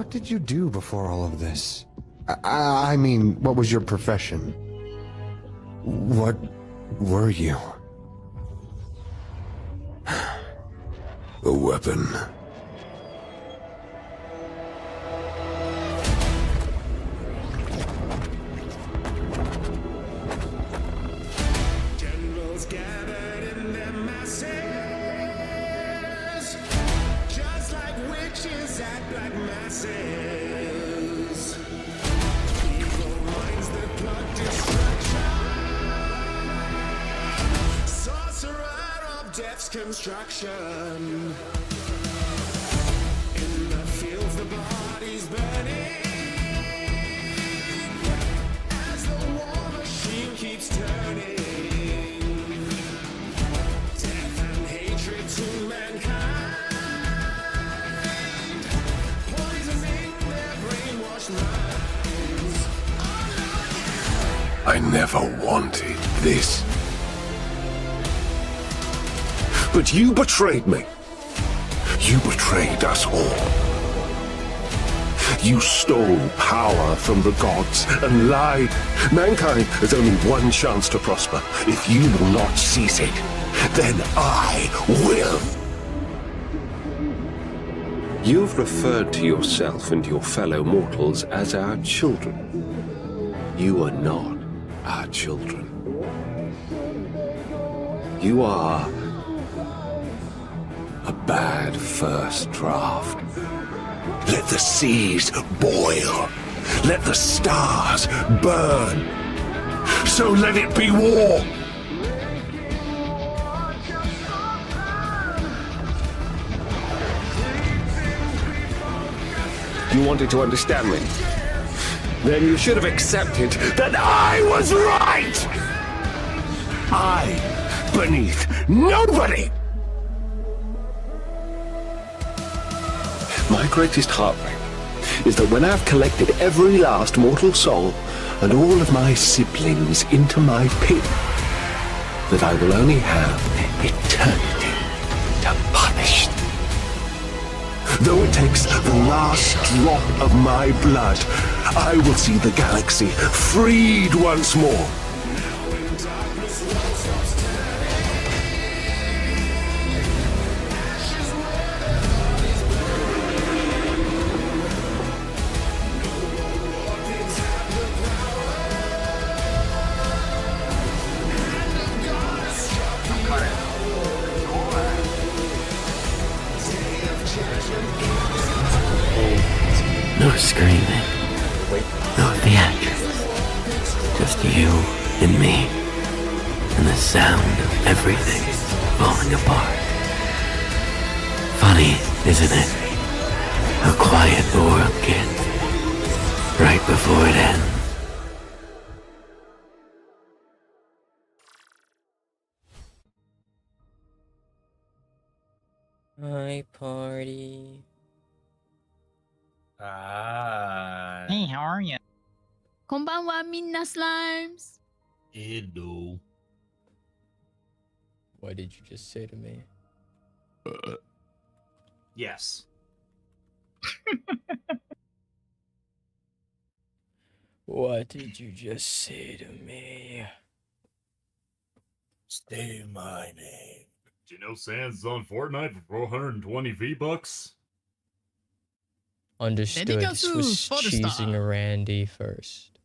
what did you do before all of this? I mean, what was your profession? What were you? A weapon. Generals gathered in their masses, just like witches at black masses. Evil minds that plot destruction, sorcerer of death's construction. In the fields, the bodies burning, as the war machine keeps turning. Death and hatred to mankind, poisoning their brainwashed minds. I never wanted this. But you betrayed me. You betrayed us all. You stole power from the gods and lied. Mankind has only one chance to prosper. If you will not seize it, then I will. You've referred to yourself and your fellow mortals as our children. You are not our children. You are a bad first draft. Let the seas boil. Let the stars burn. So let it be war. You wanted to understand me? Then you should have accepted that I was right! I beneath nobody! My greatest heartbreak is that when I've collected every last mortal soul and all of my siblings into my pit, that I will only have eternity to punish them. Though it takes the last drop of my blood, I will see the galaxy freed once more. No screaming, no theatrics, just you and me, and the sound of everything falling apart. Funny, isn't it? How quiet the world gets, right before it ends. My party. Hey, how are you? こんばんは、みんなスライムス。 Hello. What did you just say to me? Yes. What did you just say to me? Say my name. Do you know Sans is on Fortnite for 420 V-Bucks? Understood. Dedicated Swiss Fallstar. cheesing a Randy first.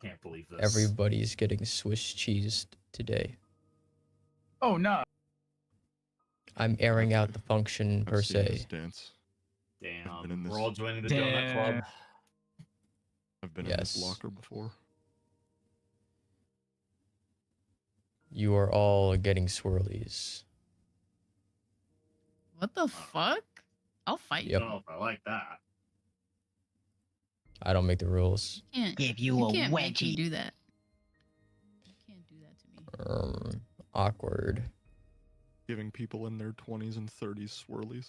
Can't believe this. Everybody's getting Swiss cheesed today. Oh no. I'm airing out the function per se. Dance. Damn. We're all joining the Donut Club. I've been in this locker before. You are all getting swirlies. What the fuck? I'll fight Yep. I don't know if I like that. I don't make the rules. Can't, Give you a can't make me wedgie. do that. You can't do that to me. Awkward. Giving people in their 20s and 30s swirlies.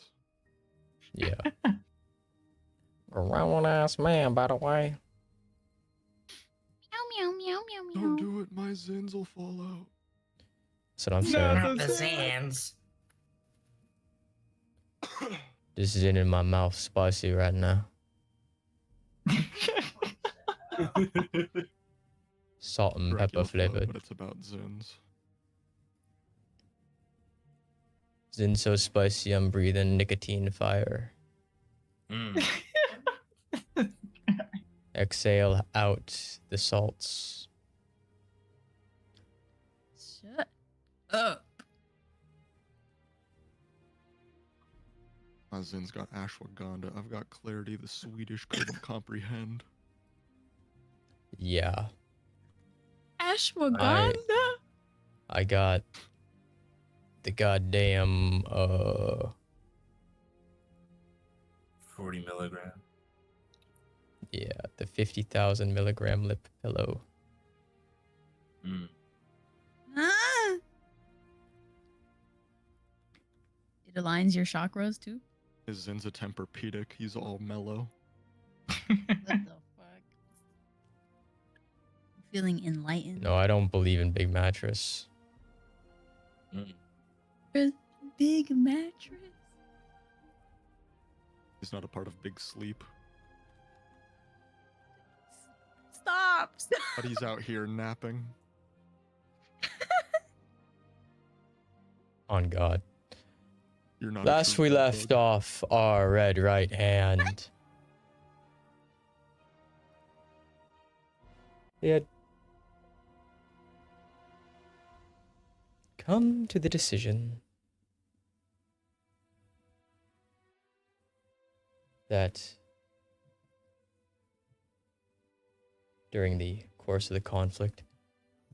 Yeah. A round ass man, by the way. Meow, meow, meow, meow, Don't meow. do it, my Zins will fall out. That's what I'm saying. The Zans. This is in my mouth spicy right now. Salt and Dracula pepper flow, flavored. but it's about Zins. Zin so spicy I'm breathing nicotine fire. Mm. Exhale out the salts. Shut up. Zin's got ashwagandha. I've got clarity the Swedish couldn't comprehend. Yeah. Ashwagandha? I got the goddamn 40 milligram. yeah, the 50,000 milligram lip pillow. Mm. Ah. It aligns your chakras too? His Zin's a Tempur-Pedic. He's all mellow. What the fuck? Feeling enlightened? No, I don't believe in big mattress. Mm. Big mattress? He's not a part of Big Sleep. Stop! Stop! But he's out here napping. On God. You're not. Last we left off our red right hand. They had come to the decision that during the course of the conflict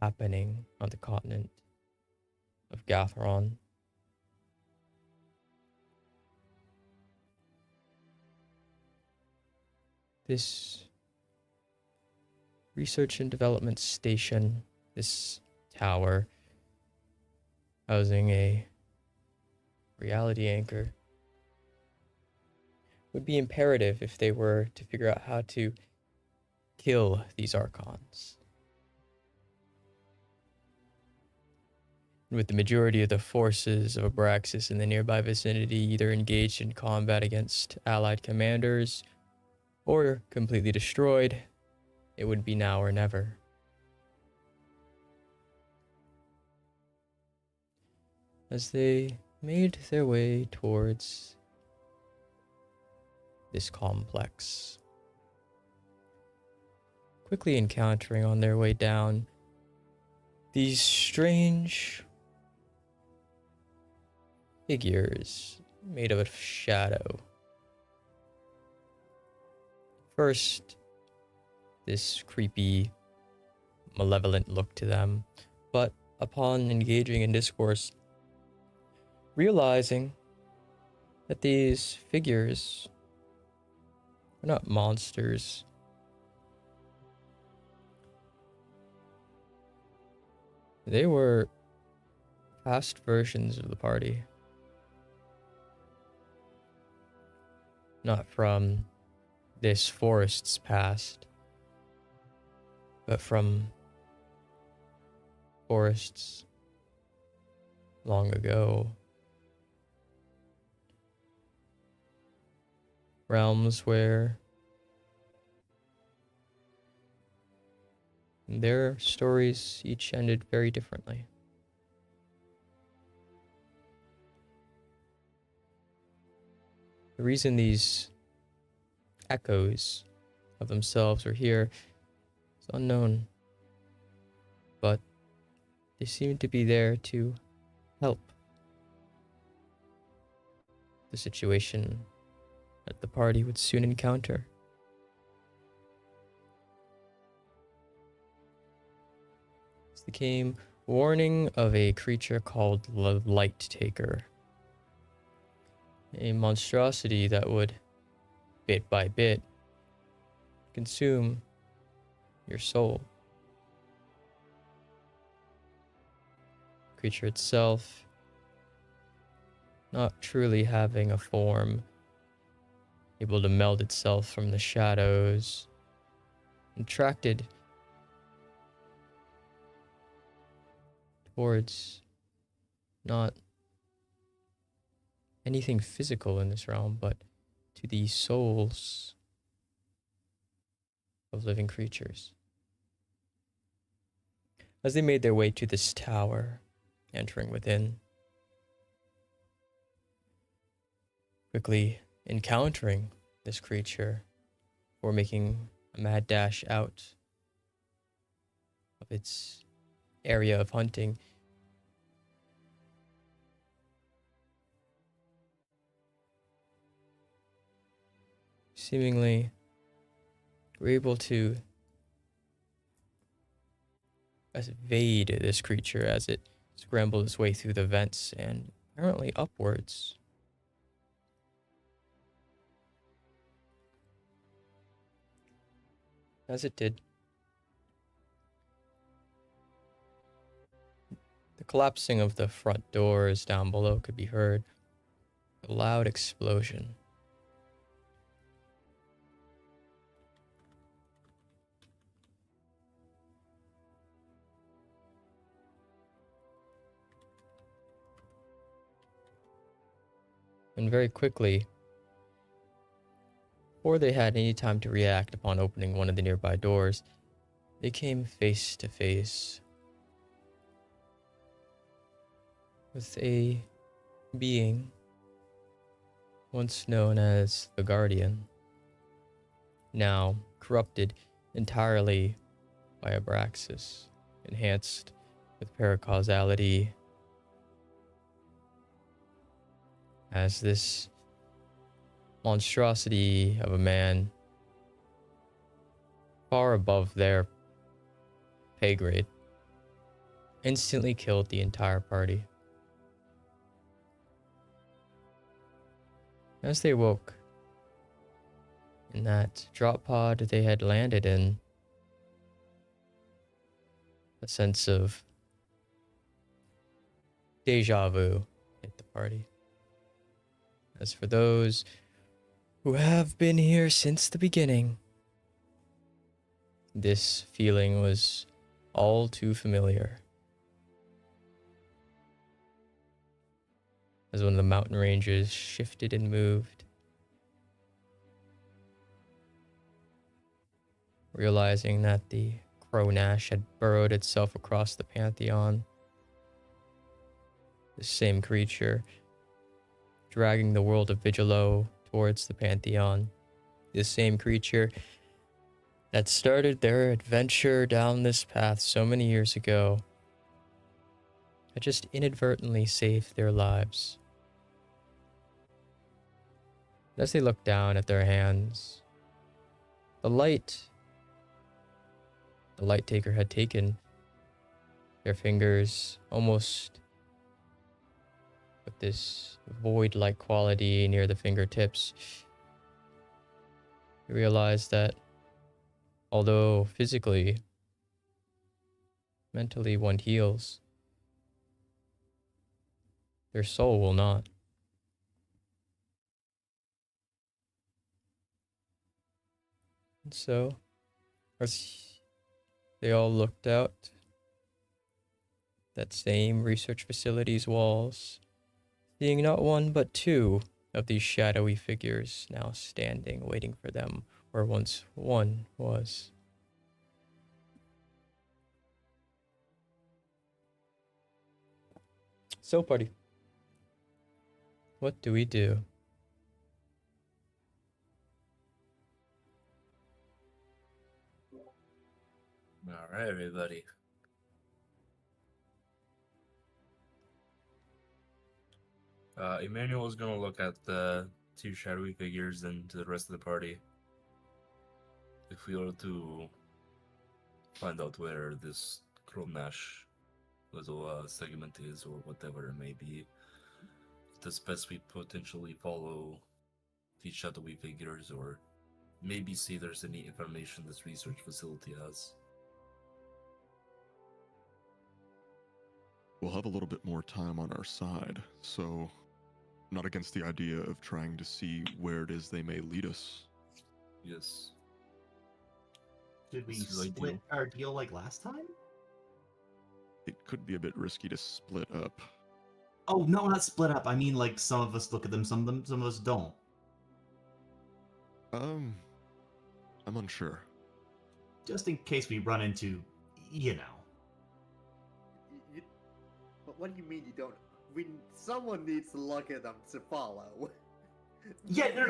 happening on the continent of Gatheron, this research and development station, this tower, housing a reality anchor, would be imperative if they were to figure out how to kill these archons. With the majority of the forces of Abraxis in the nearby vicinity either engaged in combat against allied commanders or completely destroyed, it would be now or never. As they made their way towards this complex, quickly encountering on their way down these strange figures made of shadow. First, this creepy, malevolent look to them, but upon engaging in discourse, realizing that these figures are not monsters. They were past versions of the party. Not from this forest's past, but from forests long ago. Realms where their stories each ended very differently. The reason these echoes of themselves are here is unknown, but they seem to be there to help the situation that the party would soon encounter. As there came warning of a creature called the Light Taker, a monstrosity that would, bit by bit, consume your soul. Creature itself not truly having a form, able to meld itself from the shadows, attracted towards not anything physical in this realm, but to the souls of living creatures. As they made their way to this tower, entering within, quickly encountering this creature or making a mad dash out of its area of hunting, seemingly were able to evade this creature as it scrambled its way through the vents and apparently upwards. As it did, the collapsing of the front doors down below could be heard. A loud explosion. And very quickly, before they had any time to react upon opening one of the nearby doors, they came face to face with a being once known as the Guardian, now corrupted entirely by Abraxis, enhanced with paracausality, as this monstrosity of a man, far above their pay grade, instantly killed the entire party. As they woke in that drop pod they had landed in, a sense of deja vu hit the party. As for those who have been here since the beginning, this feeling was all too familiar. As one of the mountain ranges shifted and moved, realizing that the Kronash had burrowed itself across the Pantheon, the same creature dragging the world of Vigilo towards the Pantheon, the same creature that started their adventure down this path so many years ago, had just inadvertently saved their lives. As they looked down at their hands, the light taker had taken their fingers almost with this void-like quality near the fingertips. You realize that although physically, mentally one heals, their soul will not. And so, as they all looked out that same research facility's walls, seeing not one but two of these shadowy figures now standing, waiting for them where once one was. So, party, what do we do? All right, everybody. Emmanuel is going to look at the two shadowy figures and to the rest of the party. If we were to find out where this Kronash little segment is, or whatever it may be, it's best we potentially follow these shadowy figures, or maybe see if there's any information this research facility has. We'll have a little bit more time on our side, so I'm not against the idea of trying to see where it is they may lead us. Yes. Did we This is split ideal. our deal like last time? It could be a bit risky to split up. Oh no, not split up. I mean, like some of us look at them, some of us don't. I'm unsure. Just in case we run into, you know. But what do you mean you don't? Someone needs to look at them to follow. Yeah, no.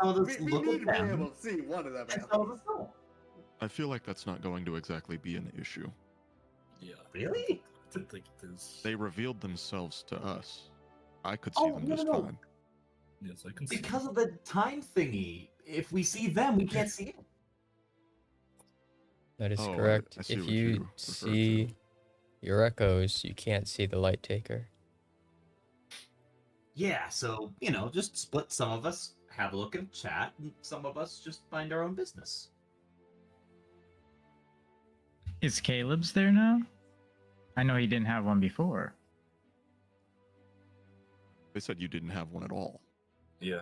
Some of us we look need at to be them, able to see one of them. and At some of least. us don't. I feel like that's not going to exactly be an issue. Yeah. Really? I don't think it is. They revealed themselves to us. I could see them just fine. Yes, I can see. Because of the time thingy. If we see them, we can't see it. That is Oh, correct. I see If what you you refer see to. your echoes, you can't see the light taker. Yeah, so, just split. Some of us have a look in chat, and some of us just mind our own business. Is Caleb's there now? I know he didn't have one before. They said you didn't have one at all. Yeah.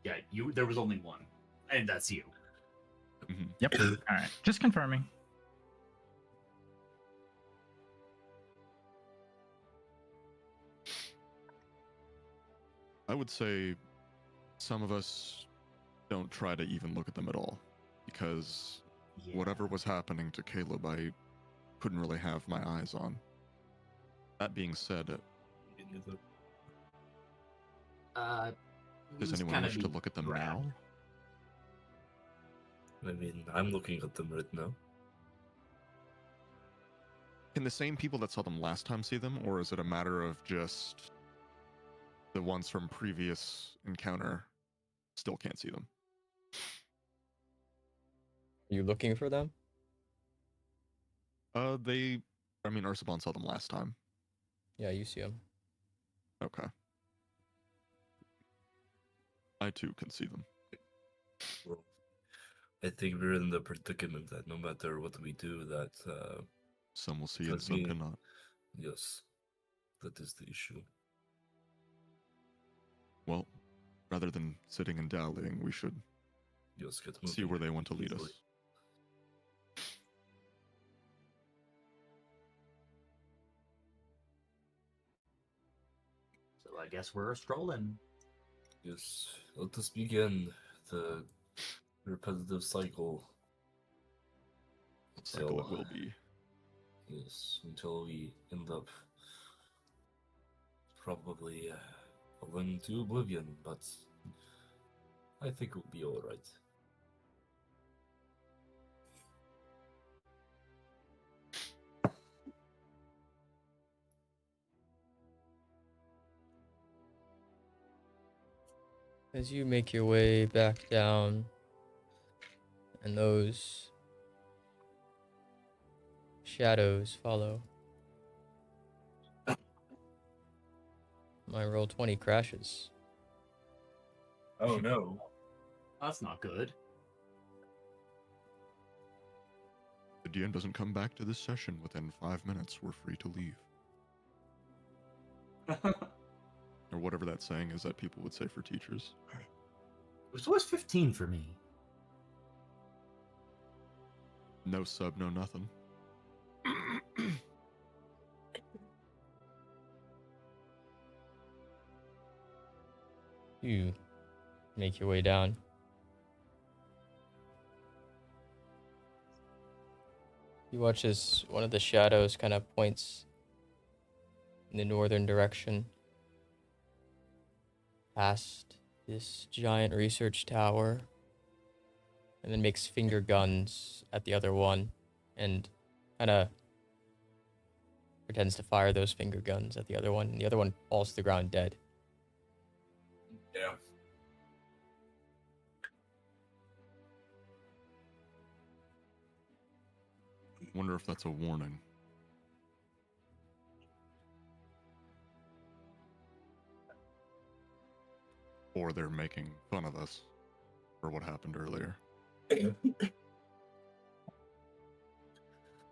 Yeah, there was only one. And that's you. Yep. All right. Just confirming. I would say some of us don't try to even look at them at all, because whatever was happening to Caleb, I couldn't really have my eyes on. That being said, does anyone wish to look at them now? I mean, I'm looking at them right now. Can the same people that saw them last time see them, or is it a matter of just the ones from previous encounter still can't see them? Are you looking for them? Ursaban saw them last time. Yeah, you see them. Okay. I too can see them. Well, I think we're in the predicament that no matter what we do, that some will see and some cannot. Yes, that is the issue. Well, rather than sitting and dallying, we should see where they want to lead us. So I guess we're strolling. Yes, let us begin the repetitive cycle. Cycle it will be. Yes, until we end up probably falling to oblivion, but I think we'll be alright. As you make your way back down, and those shadows follow, my roll 20 crashes. Oh no. That's not good. If the DM doesn't come back to this session within 5 minutes, we're free to leave. Or whatever that saying is that people would say for teachers. It was always 15 for me. No sub, no nothing. You make your way down. You watch as one of the shadows kind of points in the northern direction, past this giant research tower, and then makes finger guns at the other one, and kind of pretends to fire those finger guns at the other one, and the other one falls to the ground dead. Yeah. Wonder if that's a warning. Or they're making fun of us for what happened earlier.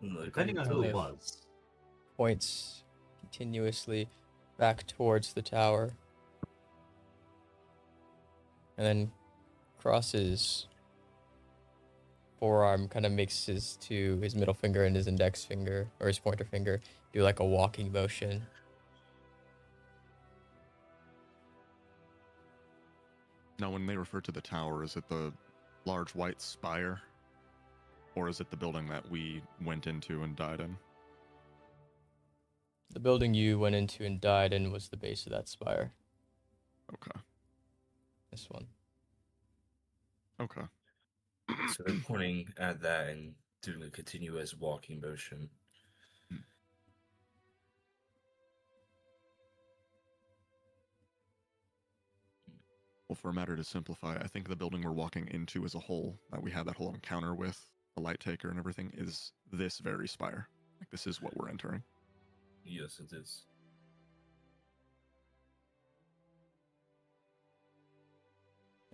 Depending on who it was. Points continuously back towards the tower. And then crosses forearm, kind of makes his middle finger and his index finger, or his pointer finger, do like a walking motion. Now, when they refer to the tower, is it the large white spire? Or is it the building that we went into and died in? The building you went into and died in was the base of that spire. Okay. This one. Okay. So they're pointing at that and doing a continuous walking motion. Well, for a matter to simplify, I think the building we're walking into as a whole, that we had that whole encounter with, the light taker and everything, is this very spire. Like, this is what we're entering. Yes, it is.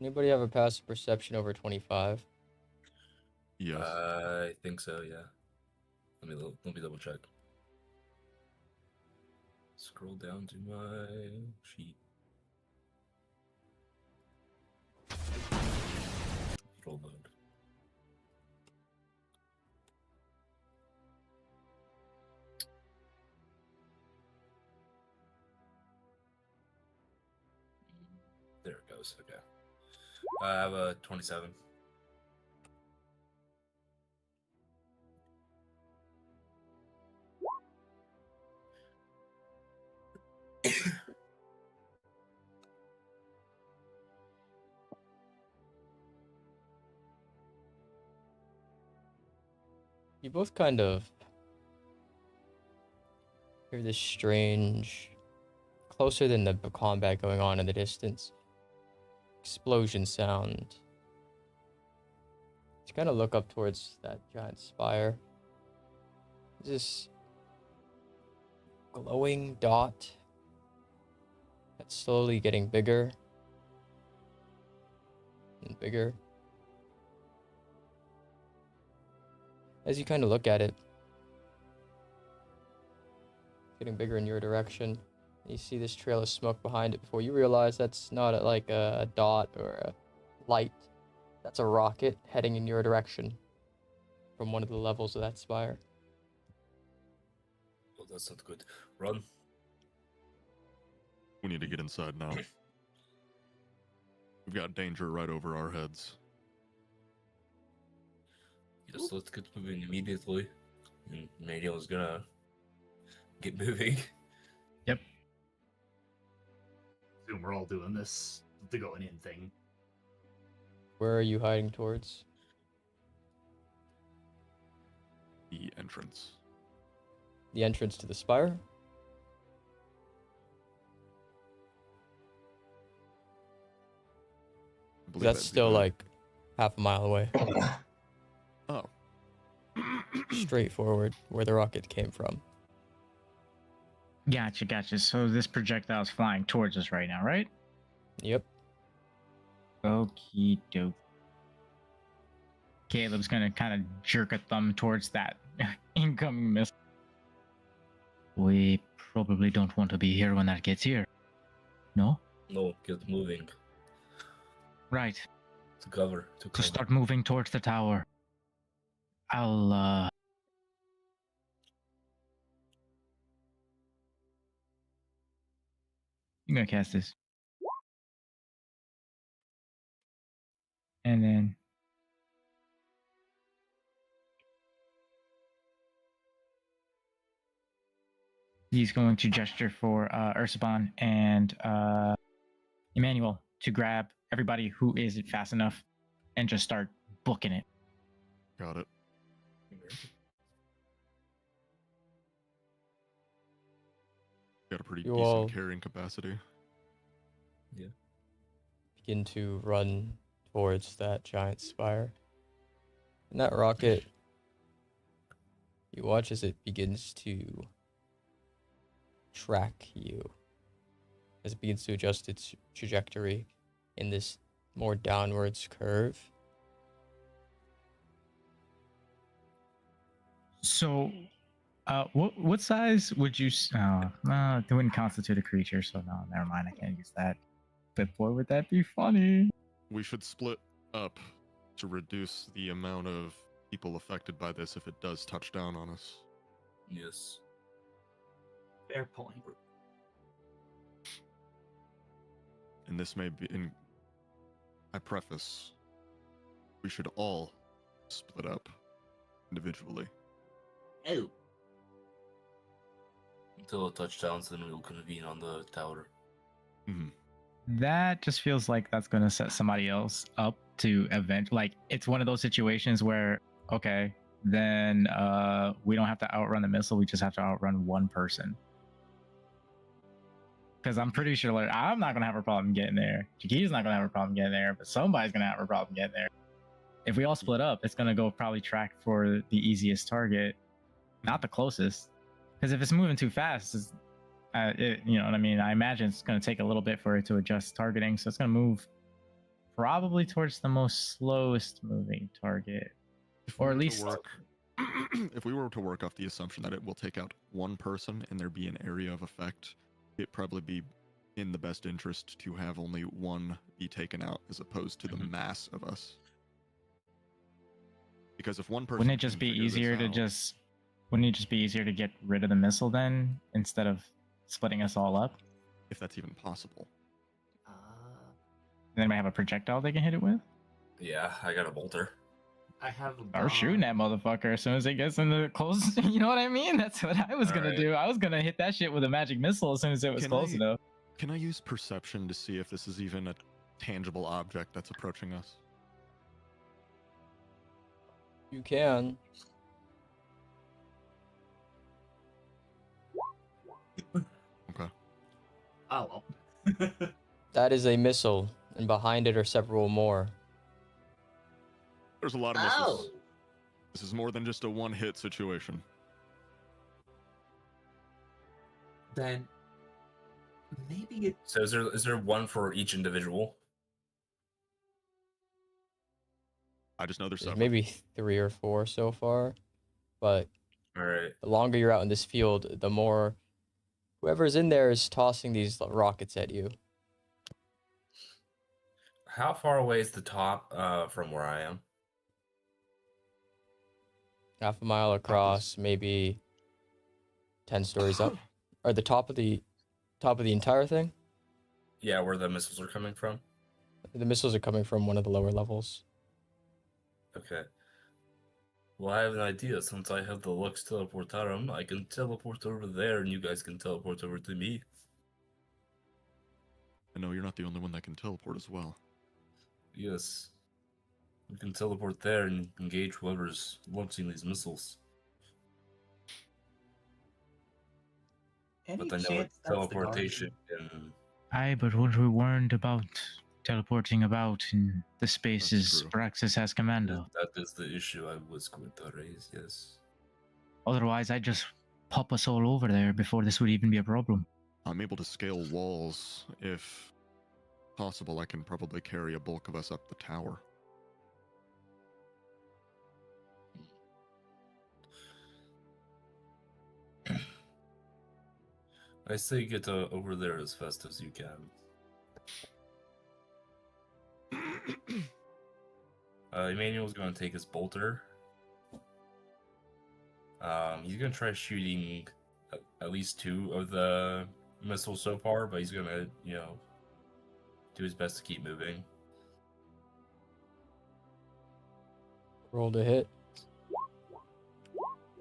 Anybody have a passive perception over 25? Yes. I think so, yeah. Let me double check. Scroll down to my sheet. Roll load. There it goes, okay. I have a 27. You both kind of hear this strange, closer than the combat going on in the distance, explosion sound. You kind of look up towards that giant spire. This glowing dot that's slowly getting bigger and bigger. As you kind of look at it, getting bigger in your direction, you see this trail of smoke behind it before you realize that's not like a dot or a light. That's a rocket heading in your direction from one of the levels of that spire. Well, that's not good. Run. We need to get inside now. We've got danger right over our heads. Yes, let's get moving immediately. And Daniel's gonna get moving. Yep. Assume we're all doing this, the going in thing. Where are you hiding towards? The entrance. The entrance to the spire? That's still like half a mile away. Oh. Straight forward, where the rocket came from. Gotcha. So this projectile's flying towards us right now, right? Yep. Okie doke. Caleb's gonna kind of jerk a thumb towards that incoming missile. We probably don't want to be here when that gets here. No? No, get moving. Right. To cover. So start moving towards the tower. I'm gonna cast this. And then he's going to gesture for Ursabon and Emmanuel to grab everybody who is fast enough and just start booking it. Got it. Got a pretty You decent all carrying capacity. Yeah. begin to run towards that giant spire. And that rocket, you watch as it begins to track you, as it begins to adjust its trajectory in this more downwards curve. So, what size would you? It wouldn't constitute a creature, so no, never mind. I can't use that. But boy, would that be funny? We should split up to reduce the amount of people affected by this if it does touch down on us. Yes. Fair point. And this may be, I preface, we should all split up individually. Oh. Until it touchdowns, then we'll convene on the tower. That just feels like that's going to set somebody else up to event. Like, it's one of those situations where, okay, then we don't have to outrun the missile. We just have to outrun one person. Because I'm pretty sure, like, I'm not going to have a problem getting there. Chiqui's not going to have a problem getting there, but somebody's going to have a problem getting there. If we all split up, it's going to go probably track for the easiest target, not the closest. Because if it's moving too fast, it's, you know what I mean? I imagine it's going to take a little bit for it to adjust targeting. So it's going to move probably towards the most slowest moving target. Or at least... If we were to work off the assumption that it will take out one person and there be an area of effect, it'd probably be in the best interest to have only one be taken out as opposed to the mass of us. Because if one person... Wouldn't it just be easier to just... Wouldn't it just be easier to get rid of the missile then, instead of splitting us all up? If that's even possible. Then we have a projectile they can hit it with? Yeah, I got a bolter. I have a Or shooting that motherfucker as soon as it gets in the close. You know what I mean? That's what I was gonna do. I was gonna hit that shit with a magic missile as soon as it was close enough. Can I use perception to see if this is even a tangible object that's approaching us? You can. Okay. Oh, well. That is a missile, and behind it are several more. There's a lot of missiles. This is more than just a one-hit situation. Then maybe it... So is there one for each individual? I just know there's several. Maybe 3 or 4 so far, but all right. The longer you're out in this field, the more whoever's in there is tossing these rockets at you. How far away is the top from where I am? Half a mile across, maybe 10 stories up. Or the top of the entire thing? Yeah, where the missiles are coming from. The missiles are coming from one of the lower levels. Okay. Well, I have an idea. Since I have the Lux Teleportarum, I can teleport over there, and you guys can teleport over to me. I know you're not the only one that can teleport as well. Yes. We can teleport there and engage whoever's launching these missiles. But I know it's teleportation and... Aye, but weren't we warned about teleporting about in the spaces Abraxis has command of? That is the issue I was going to raise, yes. Otherwise, I'd just pop us all over there before this would even be a problem. I'm able to scale walls. If possible, I can probably carry a bulk of us up the tower. I say get over there as fast as you can. Emmanuel's going to take his bolter. He's going to try shooting at least 2 of the missiles so far, but he's going to, you know, do his best to keep moving. Roll to hit.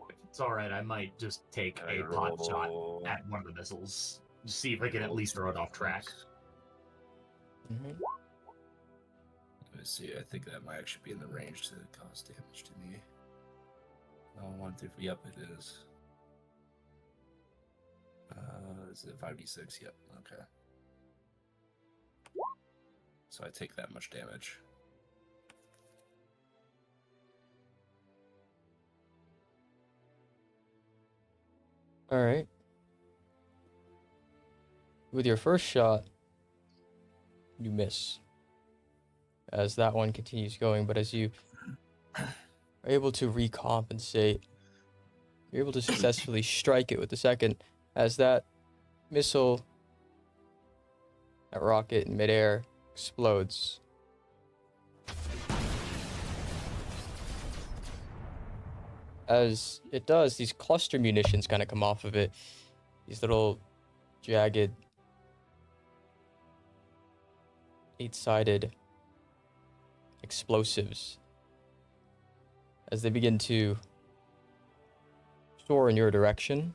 If it's alright, I might just take a pot shot at one of the missiles. Just see if I can at least throw it off track. Mm-hmm. Let me see, I think that might actually be in the range to cause damage to me. 1, 2, yep, it is. Is it 5d6? Yep, okay. So I take that much damage. All right. With your first shot, you miss. As that one continues going, but as you are able to recompensate, you're able to successfully strike it with the second, as that missile, that rocket in midair, explodes. As it does, these cluster munitions kind of come off of it. These little jagged 8-sided explosives as they begin to soar in your direction.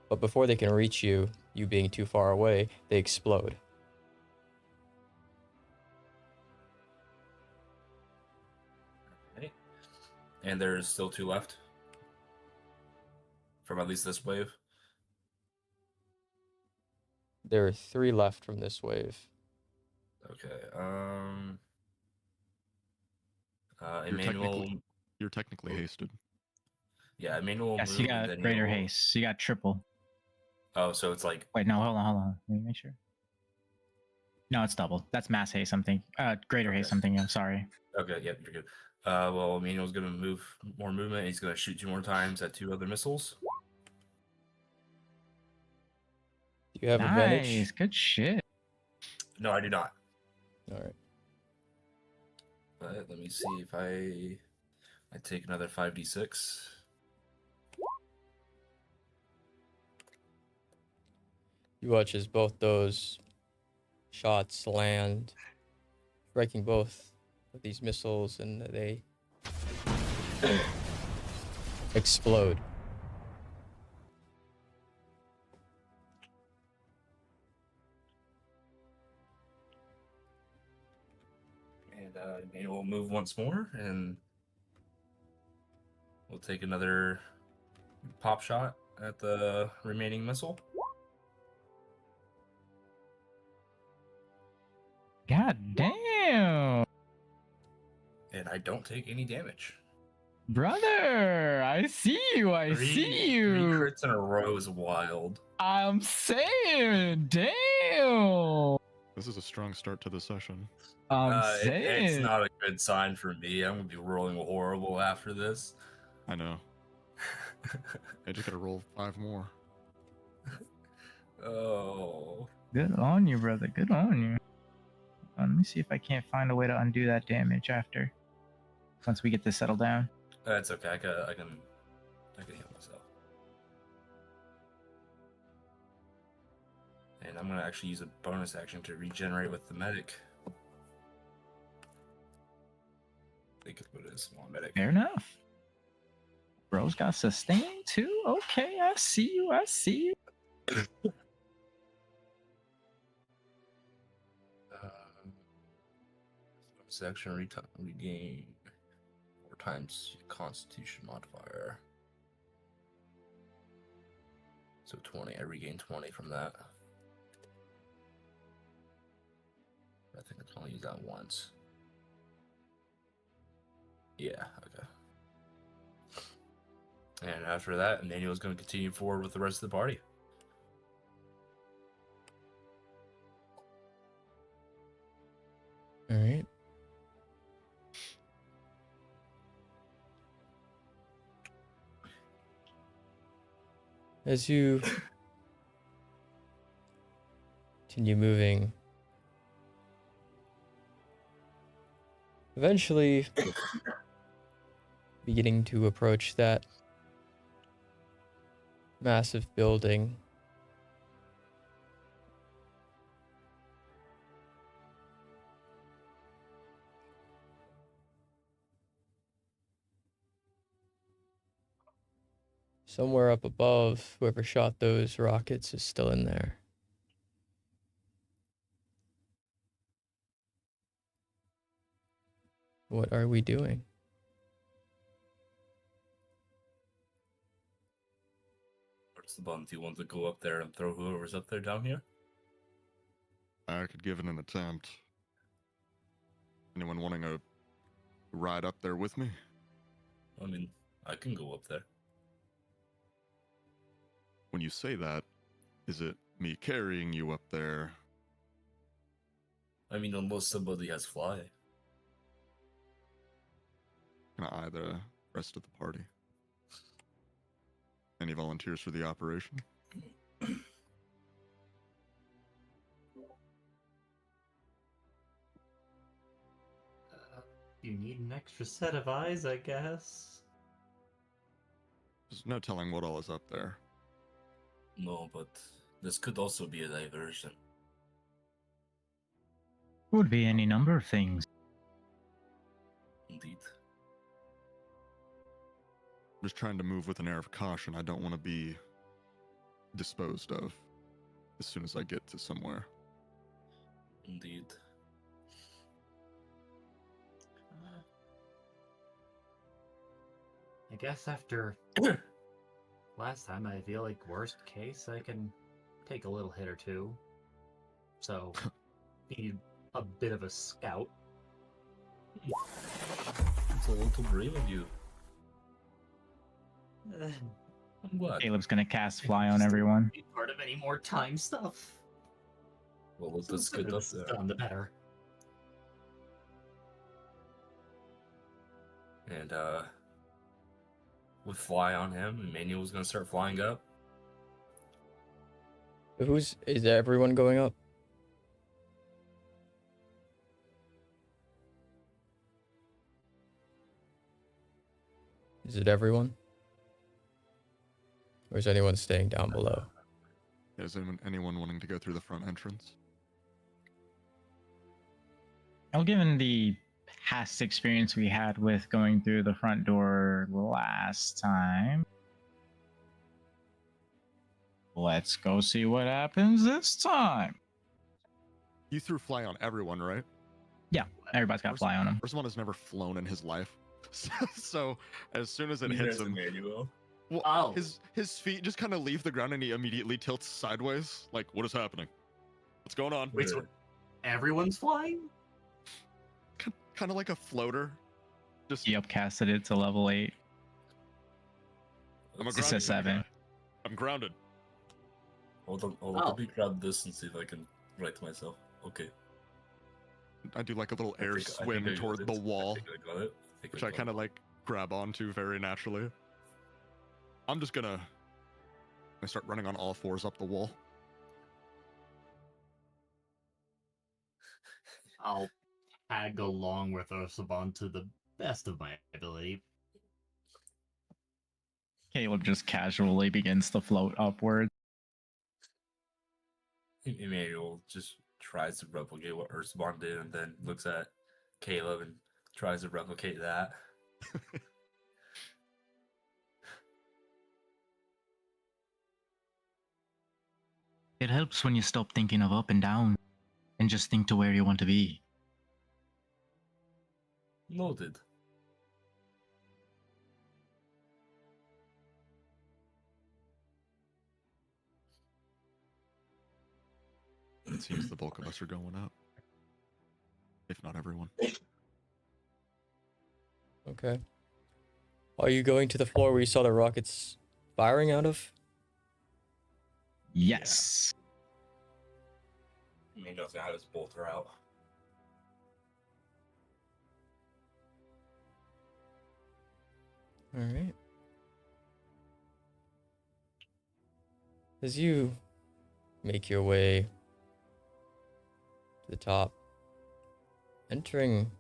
But before they can reach you, you being too far away, they explode. Okay. And there's still 2 left from at least this wave. There are 3 left from this wave. Okay. You're Emmanuel. You're technically hasted. Yeah, Emmanuel. Yes, move, you and got then greater he'll- haste. You got triple. Oh, so it's like. Wait, no, hold on. Let me make sure. No, it's double. That's mass haste something. Greater haste something. I'm sorry. Okay, yep, you're good. Well, Emmanuel's gonna move more movement. He's gonna shoot 2 more times at 2 other missiles. Do you have advantage? Nice, good shit. No, I do not. All right. But let me see if I take another 5d6. You watch as both those shots land, striking both of these missiles, and they explode. And Emmanuel will move once more, and we'll take another pop shot at the remaining missile. God damn. And I don't take any damage. Brother, I see you. I see you. 3 crits in a row is wild. I'm saying, damn. This is a strong start to the session. I'm saying. It's not a good sign for me. I'm gonna be rolling horrible after this. I know. I just gotta roll 5 more. Oh. Good on you, brother. Good on you. Let me see if I can't find a way to undo that damage after. Once we get this settled down. That's okay. I can heal myself. And I'm gonna actually use a bonus action to regenerate with the medic. I think it's what it is. Small medic. Fair enough. Bro's got sustain too? Okay, I see you. I see you. Section regain 4 times Constitution modifier. So 20. I regain 20 from that. I think I can only use that once. Yeah, okay. And after that, Emmanuel's going to continue forward with the rest of the party. All right. As you continue moving, eventually beginning to approach that massive building. Somewhere up above, whoever shot those rockets is still in there. What are we doing? What's the button? Do you want to go up there and throw whoever's up there down here? I could give it an attempt. Anyone wanting to ride up there with me? I mean, I can go up there. When you say that, is it me carrying you up there? I mean, unless somebody has fly. Can I eye the rest of the party? Any volunteers for the operation? You need an extra set of eyes, I guess. There's no telling what all is up there. No, but this could also be a diversion. Would be any number of things. Indeed. I'm just trying to move with an air of caution. I don't want to be disposed of as soon as I get to somewhere. Indeed. I guess after last time, I feel like worst case, I can take a little hit or two. So, need a bit of a scout. It's a little brave of you. I'm glad. Caleb's gonna cast fly on everyone. Be part of any more time stuff. Well, let's get up there. Done, the better. And with fly on him, Emmanuel's gonna start flying up. Is everyone going up? Is it everyone? Or is anyone staying down below? Is anyone wanting to go through the front entrance? Well, given the past experience we had with going through the front door last time, let's go see what happens this time. You threw fly on everyone, right? Yeah, everybody's got fly on him. First one has never flown in his life. So as soon as it hits him, Emmanuel. well, his feet just kind of leave the ground and he immediately tilts sideways. Like, what is happening? What's going on? Wait, so everyone's flying? Kind of like a floater. Just he upcasted it to level 8. I'm a It's a 7. I'm grounded. Hold on, let me grab this and see if I can write to myself. Okay. I do like a little air I swim think I toward got the it. wall, I got it. which I kind of like grab onto very naturally. I'm just gonna start running on all fours up the wall. I'll tag along with Osaban to the best of my ability. Caleb just casually begins to float upward. Emmanuel just tries to replicate what Ursubon did and then looks at Caleb and tries to replicate that. It helps when you stop thinking of up and down and just think to where you want to be. Noted. It seems the bulk of us are going up. If not everyone. Okay. Are you going to the floor where you saw the rockets firing out of? Yes. Emmanuel's got his bolter out. All right. As you make your way to the top, entering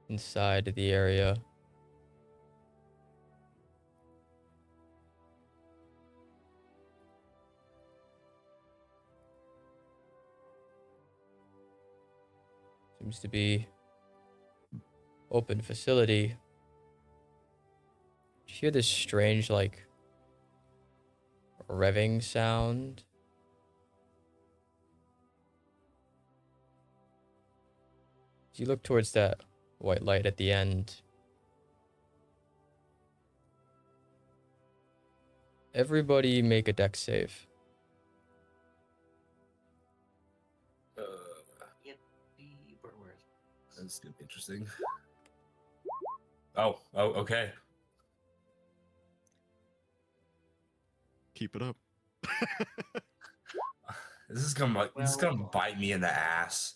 inside the area, seems to be open facility. You hear this strange, like, revving sound. As you look towards that white light at the end, everybody make a dex save. That's gonna be interesting. Oh, okay. Keep it up. This is gonna bite me in the ass.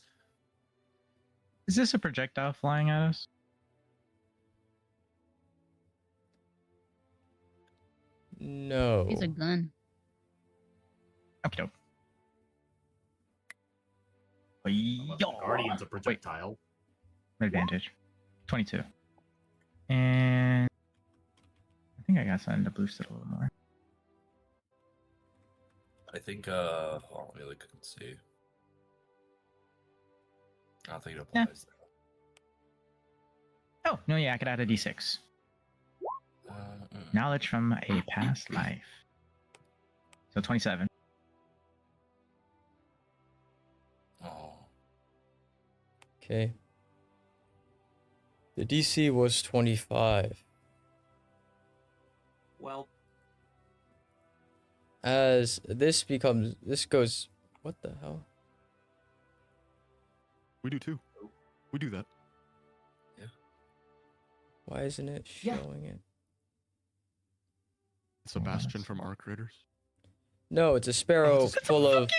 Is this a projectile flying at us? No. It's a gun. Okay. Guardian's a projectile. Advantage. 22. And I think I got something to boost it a little more. I think, let me look and see. I don't think it Yeah. applies. Oh, no, yeah, I could add a d6. Knowledge from a past life. So 27. Oh. Okay. The DC was 25. Well, As this goes, what the hell? We do too. We do that. Why isn't it Yeah. showing it? Sebastian from Arc Raiders. No, it's a sparrow full of.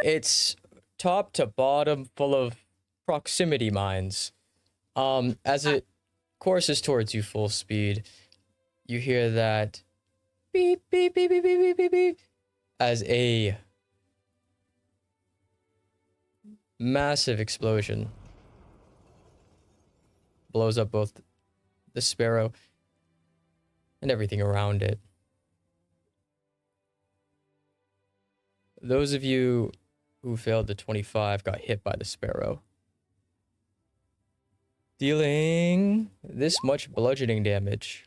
It's top to bottom full of proximity mines. As it courses towards you full speed, you hear that beep beep beep beep beep beep beep beep as a massive explosion blows up both the sparrow and everything around it. Those of you who failed the 25 got hit by the sparrow, dealing this much bludgeoning damage.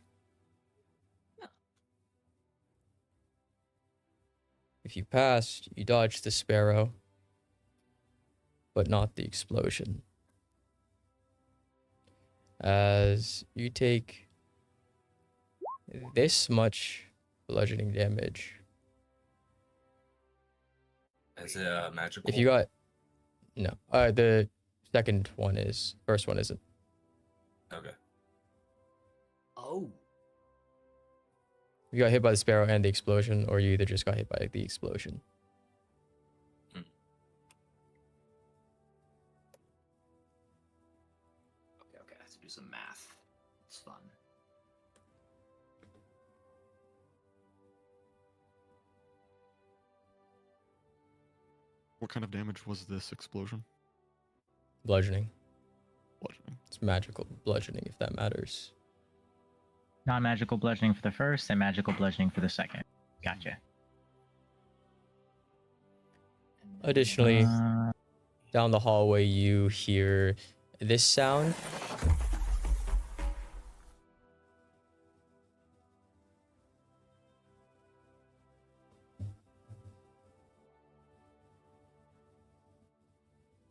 If you passed, you dodged the sparrow, but not the explosion. As you take this much bludgeoning damage. Is it magical? If you got... No. The second one is. First one isn't. Okay. oh, You got hit by the sparrow and the explosion, or you either just got hit by the explosion. okay, I have to do some math. It's fun. What kind of damage was this explosion? Bludgeoning. Bludgeoning. It's magical bludgeoning, if that matters. Non-magical bludgeoning for the first and magical bludgeoning for the second. Gotcha. Additionally, down the hallway, you hear this sound.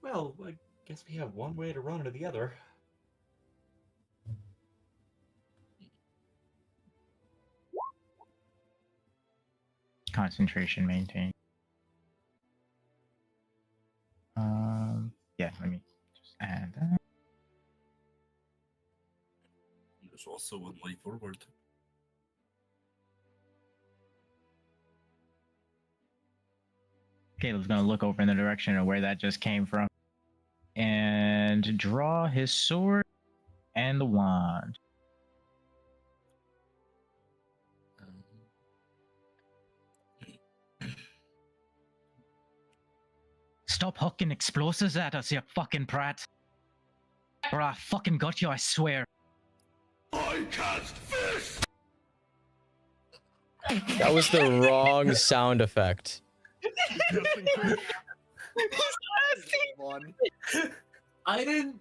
Well, I guess we have one way to run or the other. Concentration maintained. Yeah, let me just add that. There's also one way forward. Caleb's gonna look over in the direction of where that just came from and draw his sword and the wand. Stop hucking explosives at us, you fucking prat. Or I fucking got you, I swear. I cast fist! That was the wrong sound effect. One. I didn't.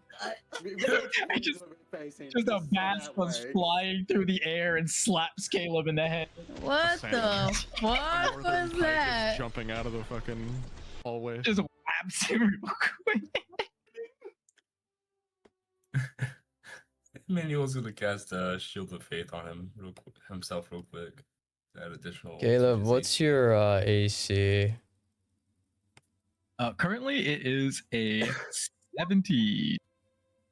Just a bat was flying through the air and slaps Caleb in the head. What the fuck Northern was Pike is that? jumping out of the fucking hallway. Just whaps him real quick. I mean, he was gonna cast Shield of Faith on him himself real quick. That additional. Caleb, what's your AC? Currently it is a 70.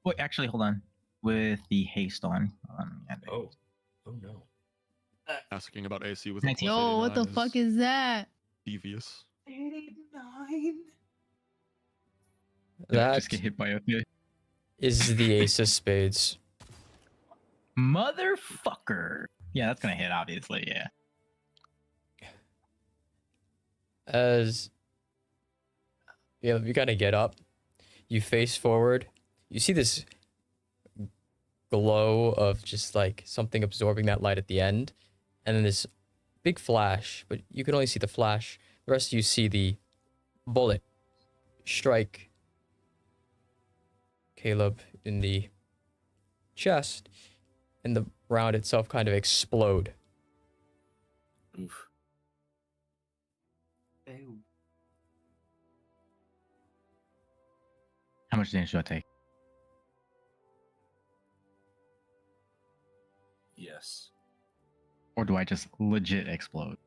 Wait, actually, hold on. With the haste on. Oh no. Asking about AC with a plus Yo, what the 89 fuck is that? devious. 89. That Just get hit by a fish. is the ace of spades. Motherfucker. Yeah, that's gonna hit, obviously, yeah. As you kind of get up, you face forward, you see this glow of just like something absorbing that light at the end, and then this big flash, but you can only see the flash. The rest of you see the bullet strike Caleb in the chest, and the round itself kind of explode. Oof. Ew. How much damage do I take? Yes. Or do I just legit explode?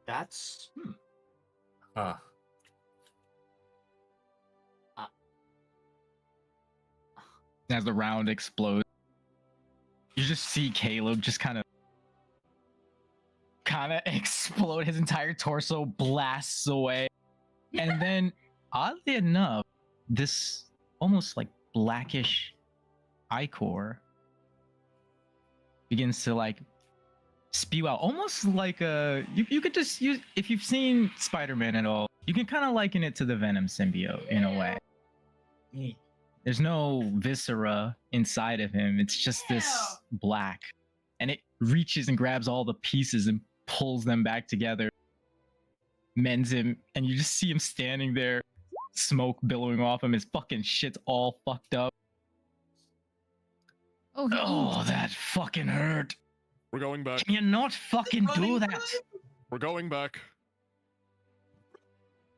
That's Huh. As the round explodes, you just see Caleb just kind of explode. His entire torso blasts away. And then, oddly enough, this almost like blackish ichor begins to like spew out, almost like a you could just use, if you've seen Spider-Man at all, you can kind of liken it to the Venom symbiote in a way. There's no viscera inside of him. It's just this black, and it reaches and grabs all the pieces and pulls them back together, mends him, and you just see him standing there, smoke billowing off him. His fucking shit's all fucked up. Oh, that fucking hurt. We're going back. Can you not fucking do that? We're going back.